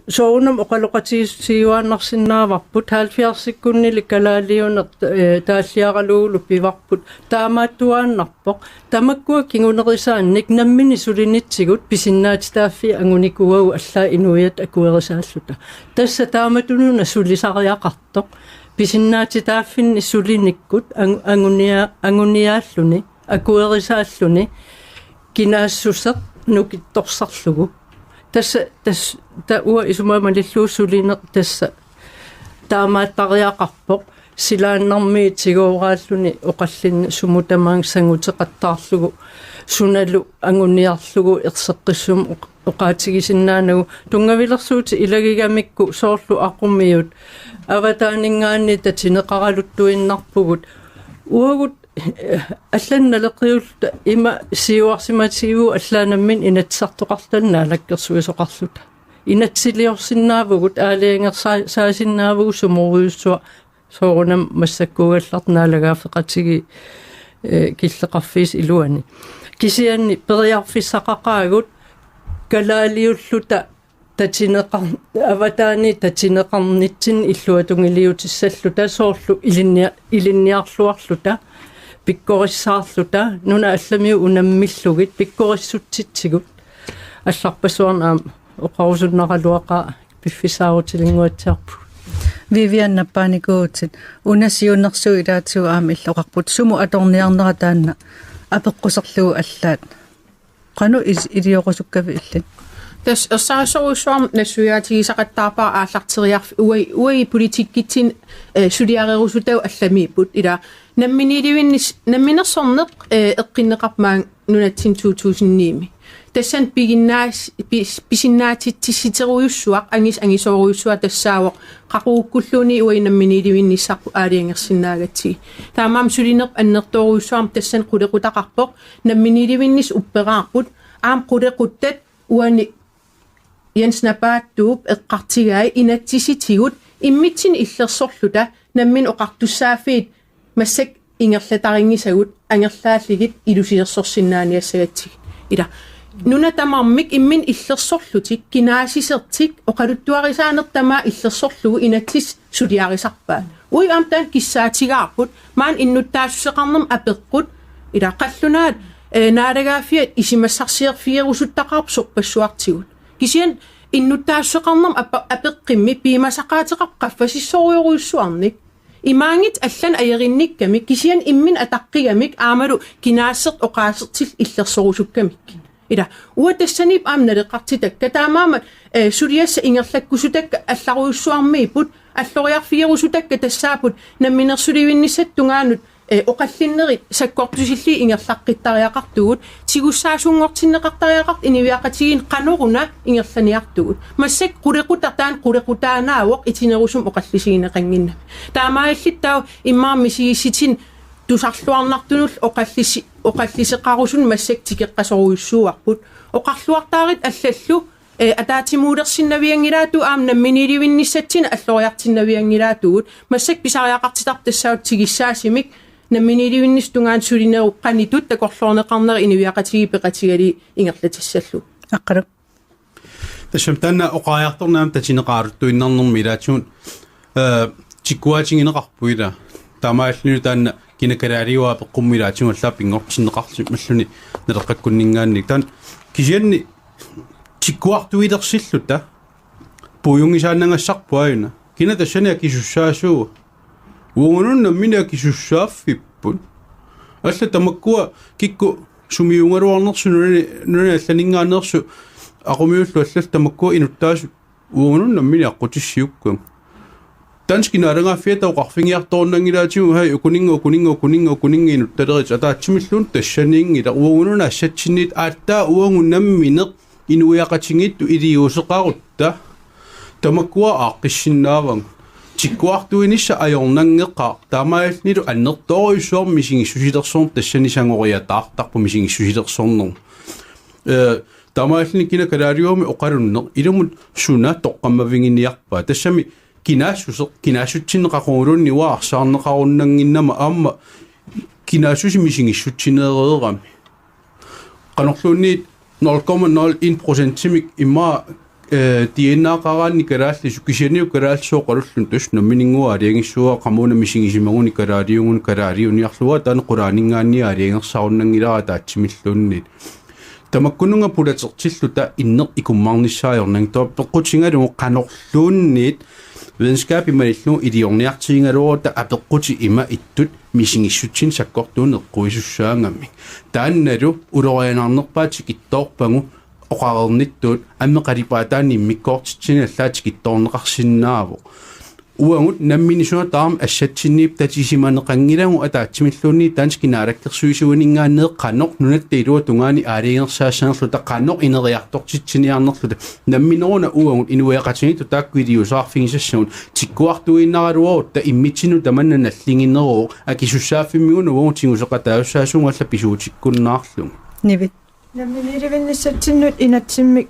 sounam oqaloqatigiuannarsinnaavarput 70-sikkunnili kalaaliuneq taalliaraluulu pivarput taamaattuaannarpoq tamakkua kingunerisaannik nammini sulinitsigut pisinnaati taaffi angunikuau allaa inuiat akuerisaalluta tassa taamatununa sulisariaqartoq pisinnaati taaffinni sulinikkut anguniaalluni akuerisaalluni kinaassuseq nukittorsarlugu tassa ta ua isumaamalilluussulineq tassa taamaattariaqarpoq silaannarmiitigooraalluni oqallinni sumutamaangsanguteqattaarlugu sunalu anguniarlugu erseqqissum oqaatigisinnaanagu tungavilersuuti ilagigamikku soorlu aqumiut avataaningaanni tatineqaraluttuinnarpugut uagut алланналеқиулта има сиуарсиматигу аллаанаммин инатсартоқарланнаа лаккерсуисоқарлута инатсилиорсиннаавгут аалиангерсаасиннаавгу суморуйуссуа соорунам массаккугаллартнаалагаафеқатиги киллеқарфис илуани кисианни периарфиссақақаагут калаалиуллута татинеқар аватаани татинеқарнитсин иллуатунгилиутиссаллута соорлу илинниарлуарлута пиккориссаарлута нуна алламиу унаммиллугит пиккориссутситсигут алларпасуарнаам оқарусуннаралуақа пиффисаарутилингуатсиарпу Vivian nappaanikuutsit unasiunnersu ilaatsu aam illoqarput sumu atorniarnera taanna apeqqusarlugu allaat qanu ilioqusukkavi illin tas ossaasuusuam nassuyaatigisaqattaarpaa aallarteriarf uai politikkitsin suliareerusutau allamiipput ila namminiilivinnis namminersorneq eqqinneqarmaan nunatsin 2009 tassan pisinnaatitsiteruйuссуaq angisoruйussua tassaawoq qaquukkulluuni uai namminiilivinnissarpu aaliangersinnaagatsi taamaam sulineq annertoruйuссуam tassan qulequtaqarpoq namminiilivinnis upperaarput aam qulequttat uani Jens Nabaattuup eqqartigai inatsisitigut immitsin illersorluta nammin oqartussaafiit massak ingerlataringisagut angerlaalligit ilusilersorsinnaaniassagatsig ila nuna tamarmik immin illersorlutik kinaasisertik oqaluttuarisaanertamaa illersorlugu inatsis suliarisarpaa ui amtaan kissaatigaarput maan innuttaassuseqarnam apeqqut ila qallunaat naadagaafiat isimassarsierfierusuttaqarp sorpassuartigut kisian innuttaasseqarnam apeqqimmi piimasaqaatiqaq qaffasissoruyoruissuarnik imaangit allan ayerinnikkami kisian immin ataqqigamik aamalu kinaassert oqaasertil illersorusukkamik ila uatassanip aamnaleqartitakka taamaama suliassa ingerlakkusutakka allaruyussuarmiiput alloriarfierusutakka tassaaput namminersulivinnissattungaanut oqallinneri sakkortusilli ingerlaqqitariaqartugut tigussaasunngortinneqartariaqart iniviaqatigin qanoruna ingerlaniartugut massak qulequtaanaawoq itinerusum oqallisigineqanginnami taamaallittau immaarmisigissitin tusarluarnartunull oqalliseqarusun massak tikeqqasoruyussuarput oqarluartaarit allallu атаатимуулерсиннавиангилаату аам намминиливинниссатсина аллориартиннавиангилаатугут массак писариақартитартассаут тигиссаасимик намминиливиннистунгаан сулинеруққанитут такорлоорнеқарнери инивиақатиги пеқатигали ингерлатиссаллу аққалак ташамтанна оқааяарторнаам татинеқааруттуиннарнэрми илаатсуун тиккуаатингинеқарпуила таамааллуни таанна кинакалаалиуа пеққуммилаатсуун аллааппингортиннеқарлу маллуни налеққаккуннингаанник таан кисианни тиккуартуилерсиллута пуюнгисааннангассарпуаюна кина тассаниа кисуссаасуу уунунна мина кисуссааффиппут алла тамаккуа кикку сумиунгалуарнерсунуни нуна алланингаанерсу aqumiullu аллал тамаккуа инуттаасу уунунна мина аққутиссиуккун танскинаалангааффиата оқарфингиарторнангилаатигу хай укунинга инутталерит атаатсимиллуун тассаниингила уунуна ассатсиннит ааттаа уангуннамминеқ инуяқатингитту илиусеқарутта тамаккуа ааққиссиннааван tikkuartuinissa ajornangeqqa taamaallnilu annertoruissuor misingissusilersorn tassanisangoriataartarpu misingissusilersornor taamaallni kina kalaariumi oqarunner ilumut suna toqqammavinginniarpa tassami kinaasutsinneqaqorulunni waarsaarneqarunnanginnama aamma kinaasusi misingissutsineererami qanorluunniit 0,01% simik imma tiennaaqaraanni kalaallisu kisianiu kalaalsooqalullun tusnamminingua aliangissua qamuna misingisimaguni kalaaliungun kalaaliuniarluwa taana qulaaningaannia aliangersaarunnangilaa taatsimilluunniit tamakkununga pulatertillu ta inneq ikummarnissaajornang toa peqqutingalugu qanorluunniit videnskab imalillu idiorniartiingaluo ta apeqquti ima ittut misingissutsin sakkortuun eqquisussaangami taannalu ulorianarnerpaati kittoorpangu oqarernittuut ammeqalipaataanni mikkoortitsinallaatik kittoorneqarsinnaavu uangut namminisuna taam assatsinniip tatisimaneqangilagu ataatsimilluunni taanskinaalakkерsuisuuningaanneeq qanoq nunattailuwa tungaani aaliingersaasanerlu ta qanoq ineriartortitsiniarnerlu nammineruna uangut inueqatinitu taakkuiliusaarfingisassagun tikkuartuinnaraluo ta immitinu tamanna nallinginneru akisussaaffimiguna uangut tinguseqataayussaasungu alla pisuutikkunnaarlu Nivi. Namminirivinnissatsinut inatsimmik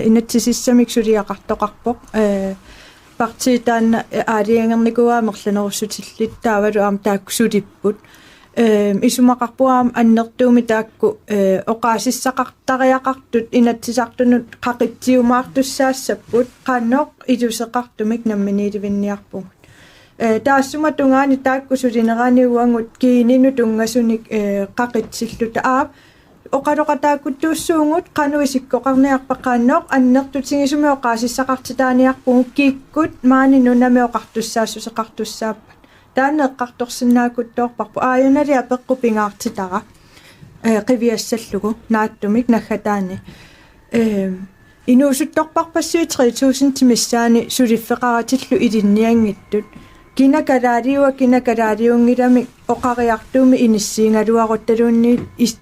inatsisissamik suliaqartoqarpoq partiitaanna aaliangernikua taavalu aam taakkusutipput isumaqarpuaam annertuumi taakku oqaasissaqartariaqartut inatsisartunut qaqitsiumaartussaassaput qannoq iluseqartumik namminiilivinniarpug taassuma tungaani taakkusulineraniuangut kiininu tungasunik qaqitsilluta aap oqaloqataakuttuussuungut qanuisikkoqarniarpa qannoq annertutingisumi oqaasissaqartitaaniarpugu kiikkut maani nunami oqartussaassuseqartussaappat taanneqqartorsinnaakuttoorparpu aayunali apeqqupingaartitara qiviassallugu naattumik naggataani inuusuttorparpassui 3000 timissaani suliffeqaratillu ilinniangittut kinakalaaliungilami oqariartuumi inissiingaluaruttaluunni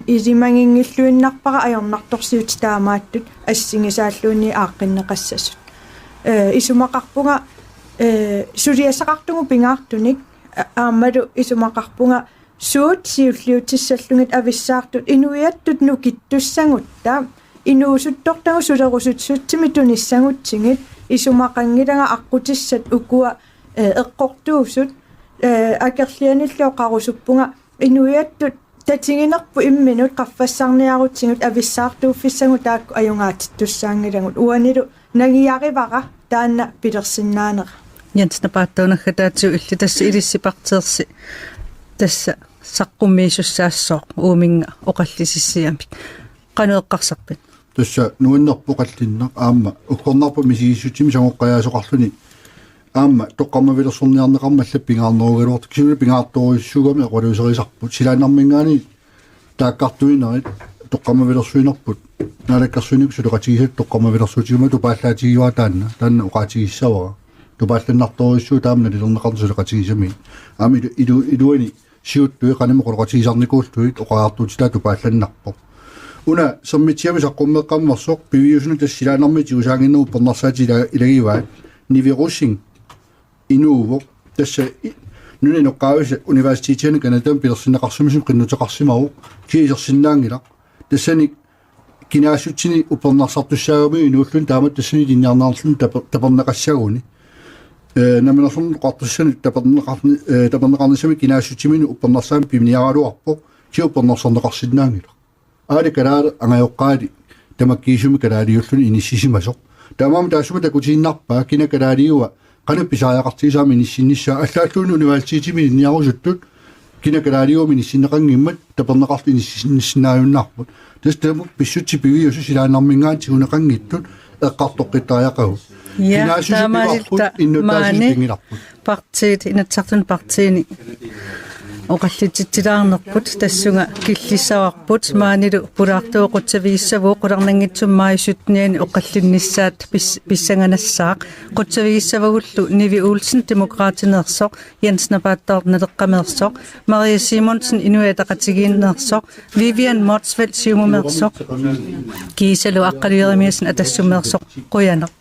isimangingilluinnarpara ajornartorsiut taamaattut assingisaalluunni aaqqinneqassasut isumaqarpunga suliasaqartugu pingaartunik aammalu isumaqarpunga suut siulliutissallungit avissaartut inuiattut nukittussangutta inuusuttortagu sulerusutsutimi tunissangutsigit isumaqangilanga aqqutissat ukua eqqortuusut akerlianillu qarusuppunga inuiattut tatinginerpu imminut qaffassarniarutsingut avissaartuuffissangu taakku ajungaatittussaangilangut uanilu nagiarivara taanna pilersinnaanera Jens napaattuunaggataatsiu illi tassa ilissiparteersi tassa saqqummiisussaassoo uuminga oqallisissiamik qaneeqqarsarpit tassa nuinnerpoqallinneq aamma ukkornarpu misigissutsimi sangoqqajaasoqarluni aamma toqqammavilersorniarneqarmalla pingaarnerugaluort kisuli pingaartoruissugami aquluuserisarput silaanarmingaani taakkartuinerit toqqammavilersuinerput naalakkersuinik suleqatigisat toqqammavilersuutiguma tupaallaatigiua taanna uqaatigissavara tupaallanartorissuu taamna lilerneqarni suleqatigisami aami iluani siuttui qanama qoloqatigisarnikuulluit oqaartuutitaa tupaallannarpoq una sommitiami saqqummeqqammersoq piviusunu tassilaanarmiti usaanginneru pernersaati ilagivaat nivirusing inuuvo tassa nuni noqqaavisa universiteetiani kanatam pilersinneqarsumisum qinnuteqarsimaru kiisersinnaangila tassani kinaasutsini upernersartussaagami inuullun taamat tassani linniarnaarlun taperneqassaguni naminasun qartussani taperneqarnisami kinaasutsimini upernersaami piminiaraluarpoq ki upernersorneqarsinnaangila aali kalaala angajoqqaali tamakkiisumi kalaaliullun inissisimasoq tamam taasuma takutiinnarpaa kina kalaaliua qanu pisaajaqartiisaami inissinnissaa allaalluuni universiteetimi inniarusuttut kina kalaaliumi nissinneqangimmat taperneqartu inissinnaajunnaarput tas tamu pissutti piviusu silaanarmingaati uneqangittut eqqartoqqittaajaqagu kinaasusipiarput innutaasitingilarput partiit inatsartun partiini oqallitittilаарnerput tassunga killissavарput maanilu pulaartuoqutsaviissavuu qularnangitsummaayusutniani oqallinnissaat pissanganassaaq qutsaviissavagullu Nivi Olsen demokraatinersoq Jens Napaattorneleqqamersoq Maria Simonsen inuataqatigiinnersoq Vivian Motsfeldt siumumersoq kiisalu aqqaliurimiasen atassummersoq quyaneq